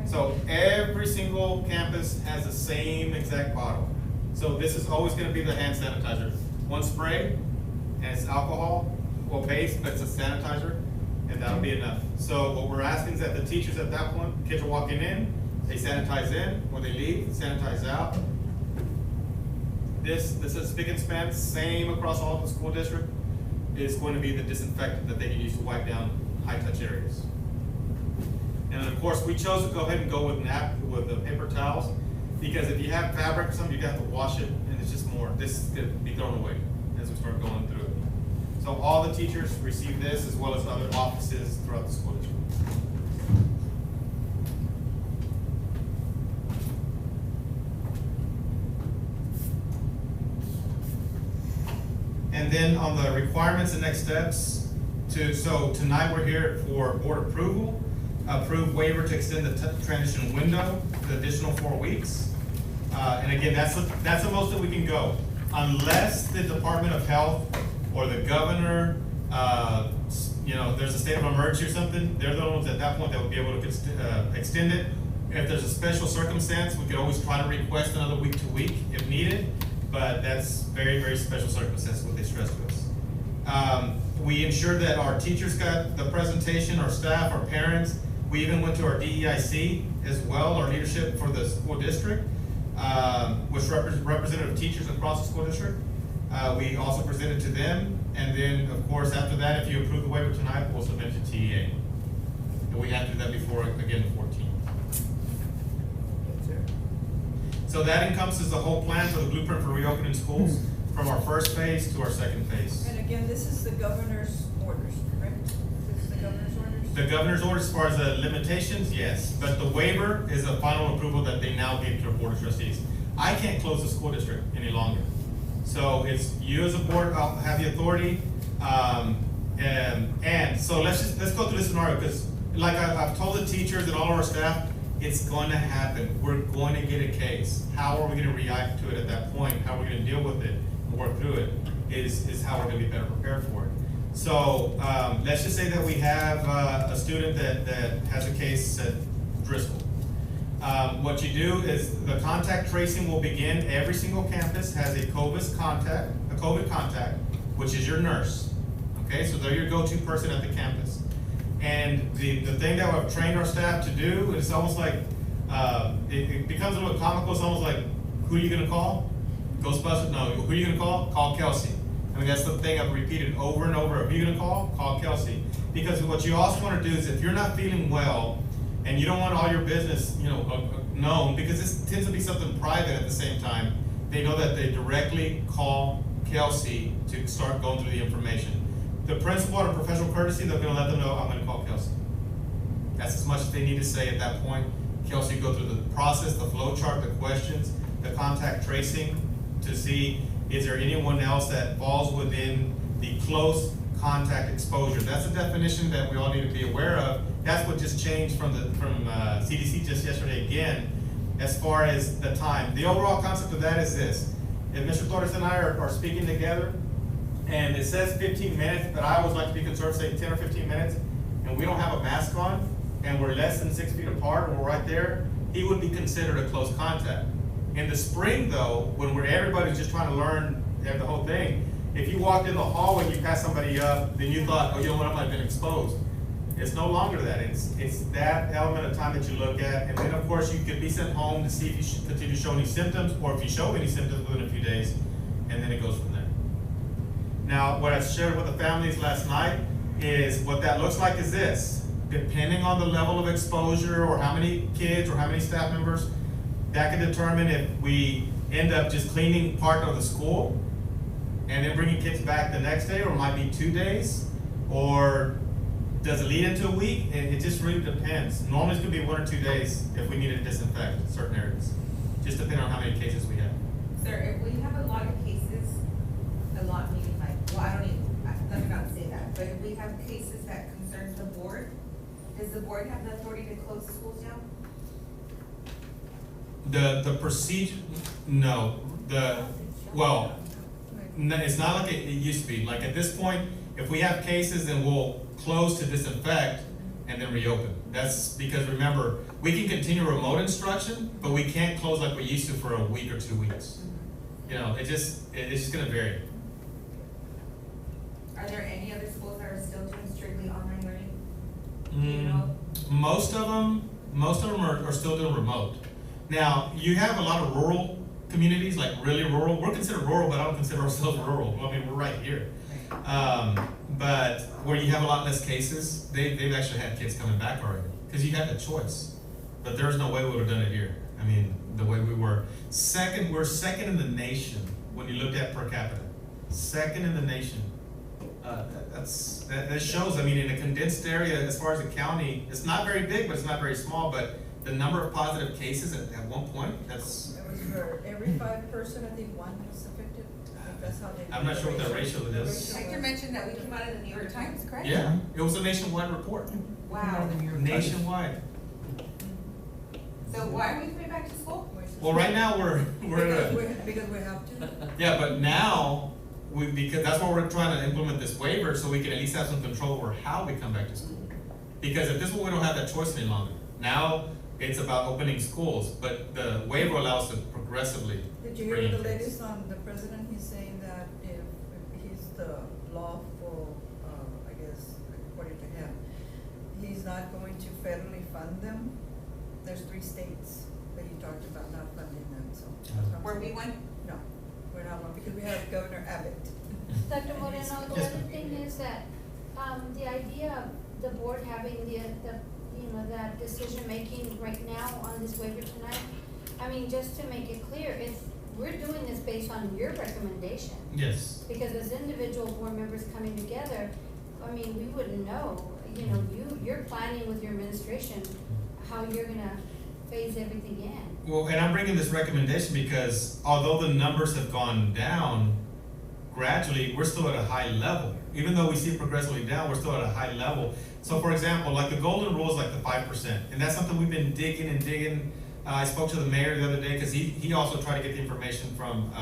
Speaker 6: So every single campus has the same exact bottle. So this is always gonna be the hand sanitizer. One spray, and it's alcohol, well based, but it's a sanitizer, and that'll be enough. So what we're asking is that the teachers at that point, kids are walking in, they sanitize in, when they leave, sanitize out. This is spigot and span, same across all of the school district, is going to be the disinfectant that they can use to wipe down high-touch areas. And of course, we chose to go ahead and go with the paper towels, because if you have fabric or something, you have to wash it, and it's just more, this is gonna be thrown away as we start going through it. So all the teachers receive this, as well as other offices throughout the school district. And then on the requirements and next steps, so tonight we're here for board approval. Approve waiver to extend the transition window the additional 4 weeks. And again, that's the most that we can go. Unless the Department of Health or the governor, there's a state of emergency or something, they're the ones at that point that would be able to extend it. If there's a special circumstance, we could always try to request another week to week if needed, but that's very, very special circumstance, what they stressed to us. We ensured that our teachers got the presentation, our staff, our parents. We even went to our DEIC as well, our leadership for the school district, which representative teachers across the school district. We also presented to them, and then, of course, after that, if you approve the waiver tonight, we'll submit it to TEA. And we have to do that before, again, the 14th. So that encompasses the whole plan for the blueprint for reopening schools, from our first phase to our second phase.
Speaker 7: And again, this is the governor's orders, correct? This is the governor's orders?
Speaker 6: The governor's orders, as far as the limitations, yes, but the waiver is a final approval that they now give to the board of trustees. I can't close the school district any longer. So it's you as a board have the authority, and so let's go through this scenario, because like I've told the teachers and all of our staff, it's going to happen. We're going to get a case. How are we going to react to it at that point? How are we going to deal with it and work through it is how we're going to be better prepared for it. So let's just say that we have a student that has a case at Driscoll. What you do is the contact tracing will begin. Every single campus has a COVID contact, which is your nurse. Okay, so they're your go-to person at the campus. And the thing that I've trained our staff to do is almost like, it becomes a little comical. It's almost like, who are you gonna call? Ghostbusters? No, who are you gonna call? Call Kelsey. I mean, that's the thing I've repeated over and over. Who are you gonna call? Call Kelsey. Because what you also wanna do is, if you're not feeling well, and you don't want all your business, known, because this tends to be something private at the same time, they know that they directly call Kelsey to start going through the information. The principal, out of professional courtesy, they're gonna let them know, I'm gonna call Kelsey. That's as much as they need to say at that point. Kelsey, go through the process, the flow chart, the questions, the contact tracing to see is there anyone else that falls within the close contact exposure. That's a definition that we all need to be aware of. That's what just changed from CDC just yesterday again, as far as the time. The overall concept of that is this. If Mr. Torres and I are speaking together, and it says 15 minutes, but I always like to be conservative, say 10 or 15 minutes, and we don't have a mask on, and we're less than 6 feet apart, and we're right there, he would be considered a close contact. In the spring though, when everybody's just trying to learn the whole thing, if you walked in the hallway and you passed somebody up, then you thought, oh, you know what, I might have been exposed. It's no longer that. It's that element of time that you look at, and then of course you could be sent home to see if you should continue to show any symptoms, or if you show any symptoms within a few days, and then it goes from there. Now, what I shared with the families last night is what that looks like is this. Depending on the level of exposure, or how many kids, or how many staff members, that can determine if we end up just cleaning part of the school and then bringing kids back the next day, or it might be 2 days, or does it lead into a week? It just really depends. Normally it's gonna be 1 or 2 days if we need to disinfect certain areas, just depending on how many cases we have.
Speaker 3: Sir, if we have a lot of cases, a lot meaning like, well, I don't even, let me not say that, but if we have cases that concerns the board, does the board have the authority to close the schools down?
Speaker 6: The procedure, no, well, no, it's not like it used to be. Like at this point, if we have cases, then we'll close to disinfect and then reopen. That's because remember, we can continue remote instruction, but we can't close like we used to for a week or 2 weeks. You know, it's just gonna vary.
Speaker 3: Are there any other schools that are still doing strictly online learning? Do you know?
Speaker 6: Most of them are still doing remote. Now, you have a lot of rural communities, like really rural. We're considered rural, but I don't consider ourselves rural. I mean, we're right here. But where you have a lot less cases, they've actually had kids coming back already, because you had the choice. But there's no way we would have done it here. I mean, the way we were. We're second in the nation when you looked at per capita. Second in the nation. That shows, I mean, in a condensed area, as far as the county, it's not very big, but it's not very small, but the number of positive cases at one point, that's...
Speaker 7: It was for every 5 person, I think 1 was affected. That's how they.
Speaker 6: I'm not sure what the ratio it is.
Speaker 3: Hector mentioned that we came out of the New York Times, correct?
Speaker 6: Yeah, it was a nationwide report.
Speaker 3: Wow.
Speaker 6: Nationwide.
Speaker 3: So why are we coming back to school?
Speaker 6: Well, right now, we're
Speaker 7: Because we have to.
Speaker 6: yeah, but now, because that's why we're trying to implement this waiver, so we can at least have some control over how we come back to school. Because at this point, we don't have that choice any longer. Now, it's about opening schools, but the waiver allows us to progressively
Speaker 7: Did you
Speaker 6: bring
Speaker 7: hear
Speaker 6: in
Speaker 7: the
Speaker 6: kids.
Speaker 7: latest on the president? He's saying that if he's the lawful, I guess, according to him, he's not going to federally fund them. There's 3 states that he talked about not funding them, so.
Speaker 3: Were we one?
Speaker 7: No, we're not one, because we have Governor Abbott.
Speaker 8: Dr. Moreno, the other thing is that, the idea of the board having that decision-making right now on this waiver tonight, I mean, just to make it clear, we're doing this based on your recommendation.
Speaker 6: Yes.
Speaker 8: Because as individual board members coming together, I mean, we wouldn't know, you're planning with your administration how you're gonna phase everything in.
Speaker 6: Well, and I'm bringing this recommendation because although the numbers have gone down gradually, we're still at a high level. Even though we see it progressively down, we're still at a high level. So for example, like the golden rule is like the 5%, and that's something we've been digging. I spoke to the mayor the other day because he also tried to get the information from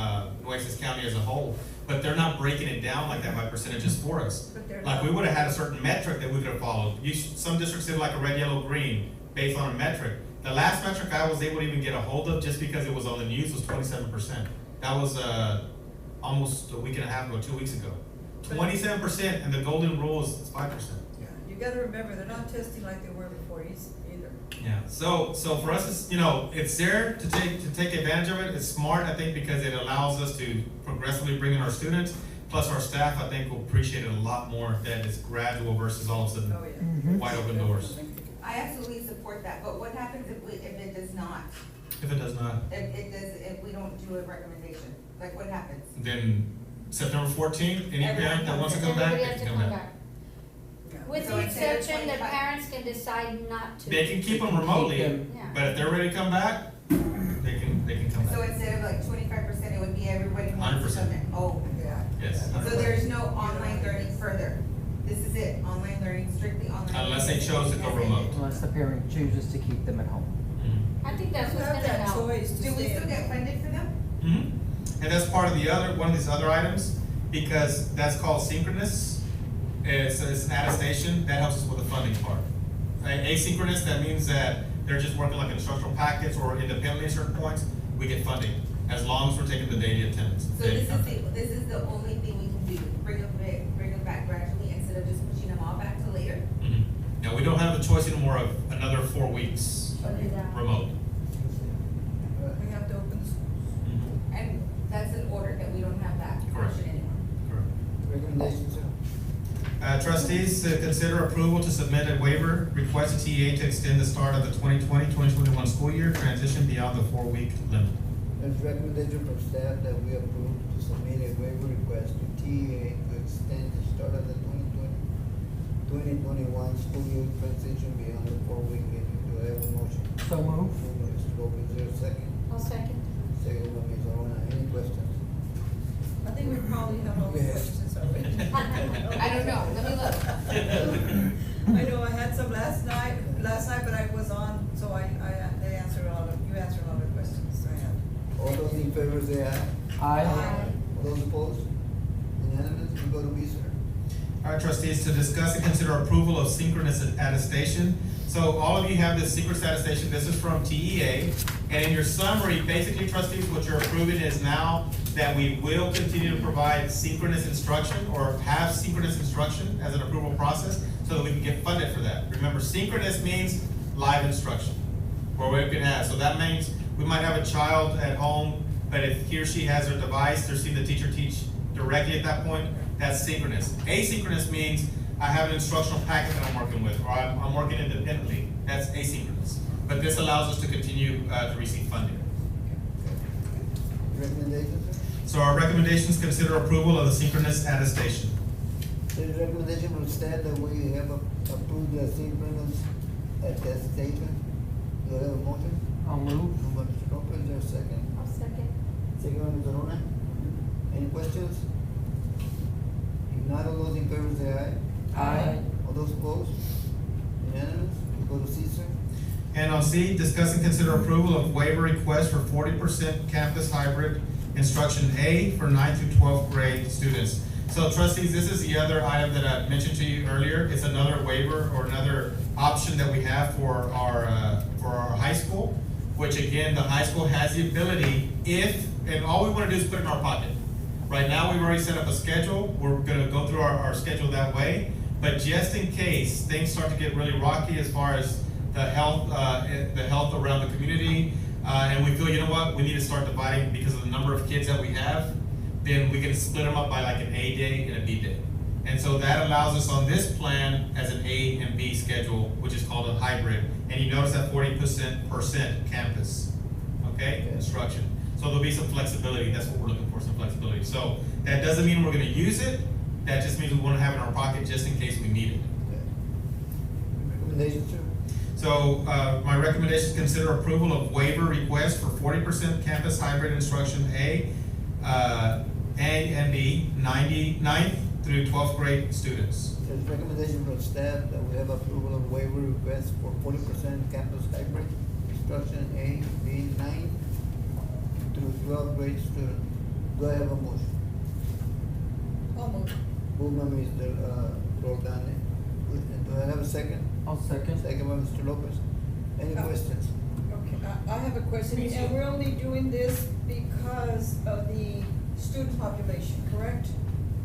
Speaker 6: Nueces County as a whole, but they're not breaking it down like that by percentages for us. Like we would have had a certain metric that we could have followed. Some districts did like a red, yellow, green based on a metric. The last metric I was able to even get a hold of just because it was on the news was 27%. That was almost a week and a half ago, 2 weeks ago. 27%, and the golden rule is 5%.
Speaker 7: Yeah, you gotta remember, they're not testing like they were before either.
Speaker 6: Yeah, so for us, it's, it's there to take advantage of it. It's smart, I think, because it allows us to progressively bring in our students, plus our staff, I think, will appreciate it a lot more that it's gradual versus all of a sudden
Speaker 7: Oh, yeah.
Speaker 6: wide open doors.
Speaker 3: I absolutely support that, but what happens if it does not?
Speaker 6: If it does not,
Speaker 3: If we don't do a recommendation, like what happens?
Speaker 6: then September 14th, any parent that wants to come back,
Speaker 8: Everybody
Speaker 6: they
Speaker 8: has
Speaker 6: can
Speaker 8: to
Speaker 6: come back.
Speaker 7: Yeah,
Speaker 8: With
Speaker 3: So
Speaker 8: the
Speaker 3: instead of
Speaker 8: exception that
Speaker 3: 25
Speaker 8: parents can decide not to.
Speaker 6: They can keep them remotely,
Speaker 2: them.
Speaker 8: Yeah.
Speaker 6: but if they're ready to come back, they can come
Speaker 3: So
Speaker 6: back.
Speaker 3: instead of like 25%, it would be everybody who wants to come
Speaker 6: 100%.
Speaker 3: in. Oh,
Speaker 7: Yeah.
Speaker 6: Yes.
Speaker 3: so there's no online learning further. This is it, online learning, strictly online.
Speaker 6: Unless they chose to go
Speaker 3: That's it.
Speaker 6: remote.
Speaker 2: Unless the parent chooses to keep them at home.
Speaker 6: Mhm.
Speaker 8: I think that's
Speaker 7: You
Speaker 8: what's
Speaker 7: have
Speaker 8: gonna
Speaker 7: that
Speaker 8: help.
Speaker 7: choice to
Speaker 3: Do we
Speaker 7: stay
Speaker 3: still
Speaker 7: at
Speaker 3: get
Speaker 7: home.
Speaker 3: funded for them?
Speaker 6: And that's part of the other, one of these other items, because that's called synchronous. It's an attestation, that helps us with the funding part. Asynchronous, that means that they're just working like instructional packets or independently at certain points, we get funding, as long as we're taking the daily attendance.
Speaker 3: So this is the only thing we can do, bring them back gradually instead of just pushing them all back to later?
Speaker 6: Mhm. Now, we don't have the choice anymore of another 4 weeks
Speaker 8: Yeah.
Speaker 6: remote.
Speaker 7: We have to open schools.
Speaker 3: And that's an order that we don't have that
Speaker 6: Correct.
Speaker 3: option anymore.
Speaker 1: Recommendations, sir?
Speaker 6: Trustees, to consider approval to submit a waiver request to TEA to extend the start of the 2020-2021 school year, transition beyond the 4-week limit.
Speaker 1: There's recommendation from staff that we approve to submit a waiver request to TEA to extend the start of the 2021 school year transition beyond the 4-week limit. Do I have a motion?
Speaker 2: So move.
Speaker 1: Moved by Mr. Lopez, is there a second?
Speaker 8: I'll second.
Speaker 1: Second by Ms. Arona, any questions?
Speaker 7: I think we probably have all the
Speaker 1: Yes.
Speaker 7: questions already.
Speaker 3: I don't know, let me look.
Speaker 7: I know I had some last night, but I was on, so you answered all the questions I had.
Speaker 1: All those in favor say aye.
Speaker 2: Aye.
Speaker 1: All those opposed? Unanimous, we go to B, sir.
Speaker 6: All right, trustees, to discuss and consider approval of synchronous attestation. So all of you have this synchronous attestation, this is from TEA. And in your summary, basically, trustees, what you're approving is now that we will continue to provide synchronous instruction or have synchronous instruction as an approval process so that we can get funded for that. Remember, synchronous means live instruction, where we can have, so that means we might have a child at home, but if he or she has their device, they're seeing the teacher teach directly at that point, that's synchronous. Asynchronous means I have an instructional packet that I'm working with, or I'm working independently, that's asynchronous. But this allows us to continue to receive funding.
Speaker 1: Recommendations, sir?
Speaker 6: So our recommendations consider approval of the synchronous attestation.
Speaker 1: There's recommendation from staff that we have approved the synchronous attestation. Do I have a motion?
Speaker 2: I'll move.
Speaker 1: Moved by Mr. Lopez, is there a second?
Speaker 8: I'll second.
Speaker 1: Second by Ms. Arona. Any questions? If not, all those in favor say aye.
Speaker 2: Aye.
Speaker 1: All those opposed? Unanimous, we go to C, sir.
Speaker 6: And on C, discuss and consider approval of waiver request for 40% campus hybrid instruction A for 9th through 12th grade students. So trustees, this is the other item that I mentioned to you earlier. It's another waiver or another option that we have for our high school, which again, the high school has the ability and all we wanna do is put it in our pocket. Right now, we've already set up a schedule. We're gonna go through our schedule that way. But just in case things start to get really rocky as far as the health around the community, and we feel, you know what, we need to start dividing because of the number of kids that we have, then we can split them up by like an A day and a B day. And so that allows us on this plan as an A and B schedule, which is called a hybrid. And you notice that 40% campus, okay, instruction. So there'll be some flexibility, that's what we're looking for, some flexibility. So that doesn't mean we're gonna use it, that just means we wanna have it in our pocket just in case we need it.
Speaker 1: Recommendations, sir.
Speaker 6: So, my recommendation is consider approval of waiver request for 40% campus hybrid instruction A and B, 9th through 12th grade students.
Speaker 1: There's recommendation from staff that we have approval of waiver request for 40% campus hybrid instruction A, B, 9 through 12th grade student. Do I have a motion?
Speaker 7: Almost.
Speaker 1: Moved by Mr. Roldan. Do I have a second?
Speaker 2: I'll second.
Speaker 1: Second by Mr. Lopez. Any questions?
Speaker 7: Okay, I have a question, and we're only doing this because of the student population, correct?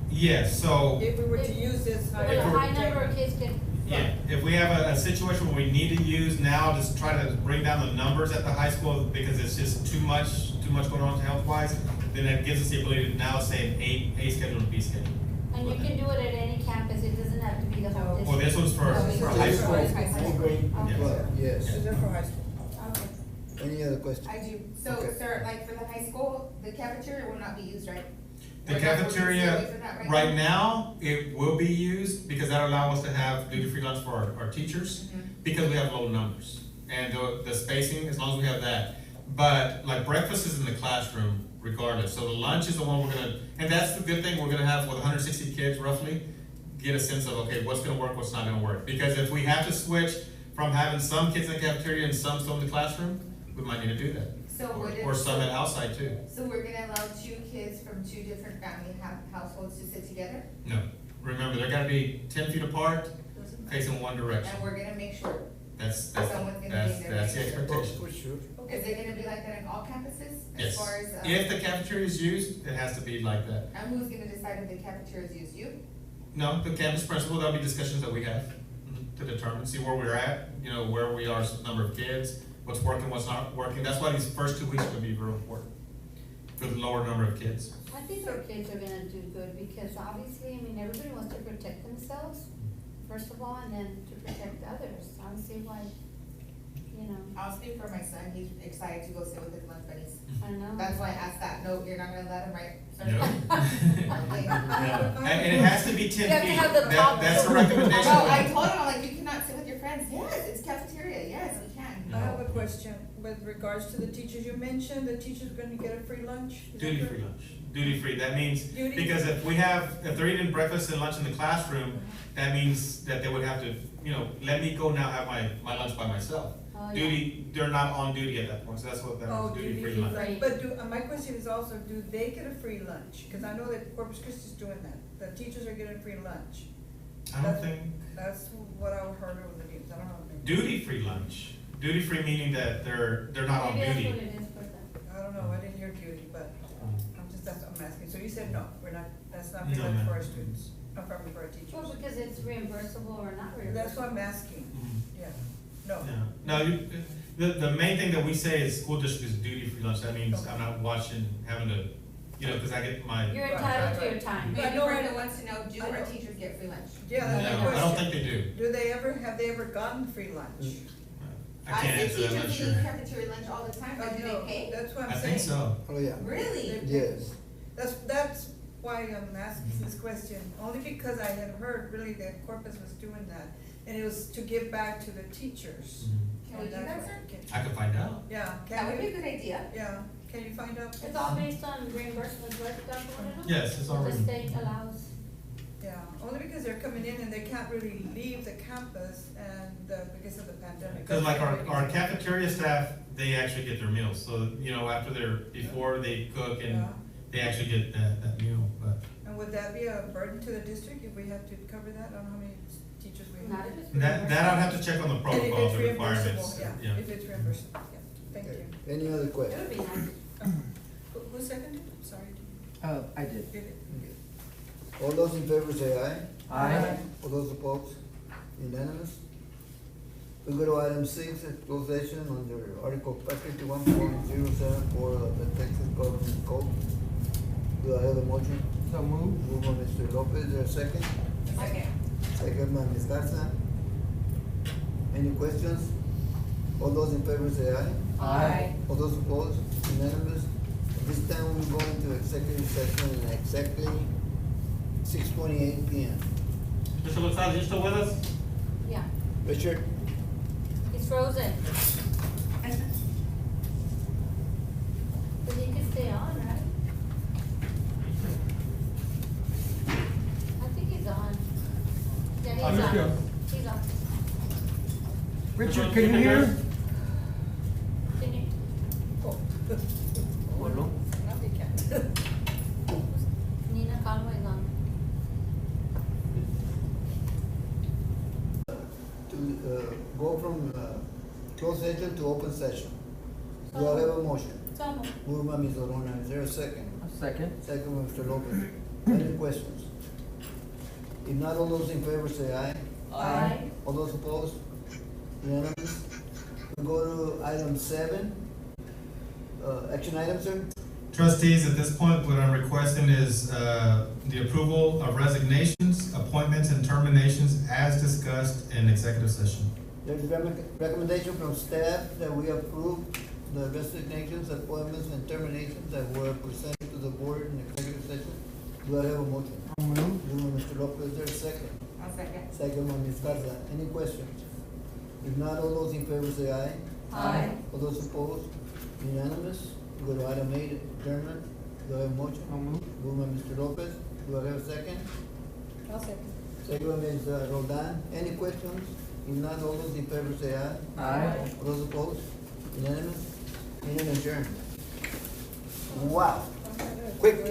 Speaker 6: Yes, so,
Speaker 7: If we were to use this.
Speaker 8: But a high number of kids can,
Speaker 6: yeah, if we have a situation where we need to use now, just try to bring down the numbers at the high school because it's just too much going on health-wise, then that gives us the ability to now say an A schedule and B schedule.
Speaker 8: and you can do it at any campus, it doesn't have to be the whole district.
Speaker 6: Well, this one's for high
Speaker 1: This is
Speaker 6: school.
Speaker 1: for grade
Speaker 8: Okay.
Speaker 1: 12, yes.
Speaker 7: Is that for high school?
Speaker 8: Okay.
Speaker 1: Any other questions?
Speaker 3: I do, so,
Speaker 1: Okay.
Speaker 3: sir, like for the high school, the cafeteria will not be used, right?
Speaker 6: The
Speaker 3: Or that we're
Speaker 6: cafeteria,
Speaker 3: considering for that
Speaker 6: right now, it will be used because that'll allow us to have duty-free lunch for our teachers,
Speaker 3: Mhm.
Speaker 6: because we have low numbers. And the spacing, as long as we have that. But like breakfast is in the classroom regardless, so the lunch is the one we're gonna, and that's the good thing, we're gonna have with 160 kids roughly, get a sense of, okay, what's gonna work, what's not gonna work. Because if we have to switch from having some kids in the cafeteria and some still in the classroom, we might need to do that.
Speaker 3: So would it?
Speaker 6: Or some at outside too.
Speaker 3: So we're gonna allow 2 kids from 2 different family households to sit together?
Speaker 6: No, remember, they're gotta be 10 feet apart,
Speaker 7: Doesn't matter.
Speaker 6: facing one direction.
Speaker 3: And we're gonna make sure,
Speaker 6: That's
Speaker 3: Someone's gonna be
Speaker 6: the
Speaker 3: there.
Speaker 6: expectation.
Speaker 1: For sure.
Speaker 3: is it gonna be like that in all campuses? As
Speaker 6: Yes.
Speaker 3: far as,
Speaker 6: If the cafeteria is used, it has to be like that.
Speaker 3: and who's gonna decide if the cafeteria is used? You?
Speaker 6: No, the campus principal, there'll be discussions that we have to determine, see where we're at, where we are, number of kids, what's working, what's not working. That's why these first 2 weeks are gonna be very important for the lower number of kids.
Speaker 8: I think our kids are gonna do good, because obviously, I mean, everybody wants to protect themselves, first of all, and then to protect others. I don't see why,
Speaker 3: I'll speak for my son, he's excited to go sit with his lunch buddies.
Speaker 8: I know.
Speaker 3: That's why I asked that, no, you're not gonna let him, right? sir?
Speaker 6: No.
Speaker 3: Okay.
Speaker 6: No. And it has to be 10 feet.
Speaker 8: You have to have the top.
Speaker 6: That's a recommendation.
Speaker 3: No, I told him, I'm like, you cannot sit with your friends, yes, it's cafeteria, yes, we can.
Speaker 7: I have a question with regards to the teachers. You mentioned the teachers are gonna get a free lunch? Is that
Speaker 6: Duty-free
Speaker 7: correct?
Speaker 6: lunch. Duty-free, that means,
Speaker 7: Duty-
Speaker 6: because if they're eating breakfast and lunch in the classroom, that means that they would have to, let me go now have my lunch by myself.
Speaker 8: Oh, yeah.
Speaker 6: Duty, they're not on duty at that point, so that's what that
Speaker 7: Oh,
Speaker 6: means, duty-free
Speaker 7: duty-free
Speaker 6: lunch.
Speaker 7: lunch. But my question is also, do they get a free lunch? Cause I know that Corpus Christi is doing that. The teachers are getting free lunch.
Speaker 6: I don't think,
Speaker 7: That's what I heard over the news. I don't know.
Speaker 6: duty-free lunch, duty-free meaning that they're not on
Speaker 8: Maybe that's
Speaker 6: duty.
Speaker 8: what it is for them.
Speaker 7: I don't know. I didn't hear duty, but that's what I'm asking. So you said no, that's not free
Speaker 6: No,
Speaker 7: lunch
Speaker 6: ma'am.
Speaker 7: for our students, not for our teachers.
Speaker 8: Well, because it's reimbursable or not reimbursable.
Speaker 7: That's what I'm asking.
Speaker 6: Mhm.
Speaker 7: Yeah. No.
Speaker 6: No, the main thing that we say is school district is duty-free lunch, that means I'm not watching, having to, cause I get my.
Speaker 8: You're entitled to your time.
Speaker 3: Maybe
Speaker 7: I know-
Speaker 3: Brenda wants to know, do
Speaker 7: I
Speaker 3: our
Speaker 7: know.
Speaker 3: teachers get free lunch?
Speaker 7: Yeah, that's my
Speaker 6: No,
Speaker 7: question.
Speaker 6: I don't think they do.
Speaker 7: Have they ever gotten free lunch?
Speaker 6: I can't answer that, I'm not
Speaker 3: I see
Speaker 6: sure.
Speaker 3: teachers eating cafeteria lunch all the time, but do
Speaker 7: know.
Speaker 3: they pay?
Speaker 7: That's what
Speaker 6: I
Speaker 7: I'm
Speaker 6: think
Speaker 7: saying.
Speaker 6: so.
Speaker 1: Oh, yeah.
Speaker 3: Really?
Speaker 1: Yes.
Speaker 7: That's why I'm asking this question, only because I had heard really that Corpus was doing that, and it was to give back to the teachers.
Speaker 3: Can we do
Speaker 7: And
Speaker 3: that,
Speaker 7: that's
Speaker 3: sir?
Speaker 7: what-
Speaker 6: I can find out.
Speaker 7: Yeah,
Speaker 3: That
Speaker 7: can
Speaker 3: would be a
Speaker 7: you,
Speaker 3: good idea.
Speaker 7: yeah, can you find out?
Speaker 8: It's all based on reimbursements, right, Dr. Moreno?
Speaker 6: Yes, it's already.
Speaker 8: The state allows.
Speaker 7: Yeah, only because they're coming in and they can't really leave the campus and, because of the pandemic.
Speaker 6: Cause like our cafeteria staff, they actually get their meals, so, before they cook and
Speaker 7: Yeah.
Speaker 6: they actually get that meal, but.
Speaker 7: And would that be a burden to the district if we have to cover that? I don't know how many teachers we
Speaker 8: Not
Speaker 7: have.
Speaker 8: if it's
Speaker 6: That I'd have to check on the
Speaker 7: And if
Speaker 6: protocols,
Speaker 7: it's
Speaker 6: the requirements,
Speaker 7: reimbursable, yeah, if it's reimbursable, yeah, thank
Speaker 1: Okay.
Speaker 7: you.
Speaker 1: Any other
Speaker 8: It
Speaker 1: questions?
Speaker 8: would be nice.
Speaker 7: Who seconded? Sorry.
Speaker 2: I did.
Speaker 7: Did it?
Speaker 1: All those in favor say aye.
Speaker 2: Aye.
Speaker 1: All those opposed? Unanimous? We go to item 6, closed session under Article 551.074 of the Texas Government Code. Do I have a motion?
Speaker 2: So move.
Speaker 1: Move by Mr. Lopez, is there a second?
Speaker 3: Second.
Speaker 1: Second by Ms. Garza. Any questions? All those in favor say aye.
Speaker 2: Aye.
Speaker 1: All those opposed? Unanimous? At this time, we go into executive session at exactly 6:28 PM.
Speaker 6: Mr. Gonzalez, you still with us?
Speaker 8: Yeah,
Speaker 1: Richard?
Speaker 8: he's frozen. But he can stay on, right? I think he's on. Yeah, he's
Speaker 2: I'm
Speaker 8: on.
Speaker 2: here.
Speaker 8: He's on.
Speaker 2: Richard, can you hear?
Speaker 8: Can you?
Speaker 7: Oh.
Speaker 2: Bueno.
Speaker 7: No, they can't.
Speaker 8: Nina Conway's on.
Speaker 1: To go from closed session to open session. Do I have a motion?
Speaker 8: So moved.
Speaker 1: Moved by Ms. Orona, is there a second?
Speaker 2: A second.
Speaker 1: Second by Mr. Lopez. Any questions? If not, all those in favor say aye.
Speaker 8: Aye.
Speaker 1: All those opposed? Unanimous? We go to item 7. Action item, sir?
Speaker 6: Trustees, at this point, what I'm requesting is the approval of resignations, appointments, and terminations as discussed in executive session.
Speaker 1: There's recommendation from staff that we approve the resignations, appointments, and terminations that were presented to the board in executive session. Do I have a motion?
Speaker 2: I'll move.
Speaker 1: Moved by Mr. Lopez, there a second?
Speaker 3: I'll second.
Speaker 1: Second by Ms. Garza. Any questions? If not, all those in favor say aye.
Speaker 4: Aye.
Speaker 1: All those opposed? Unanimous. Go to item 8, adjournment. Do I have a motion?
Speaker 2: I'll move.
Speaker 1: Moved by Mr. Lopez. Do I have a second?
Speaker 7: I'll second.
Speaker 1: Second by Ms. Roldan. Any questions? If not, all those in favor say aye.
Speaker 2: Aye.
Speaker 1: All those opposed? Unanimous? Meeting adjourned. Wow. Quick.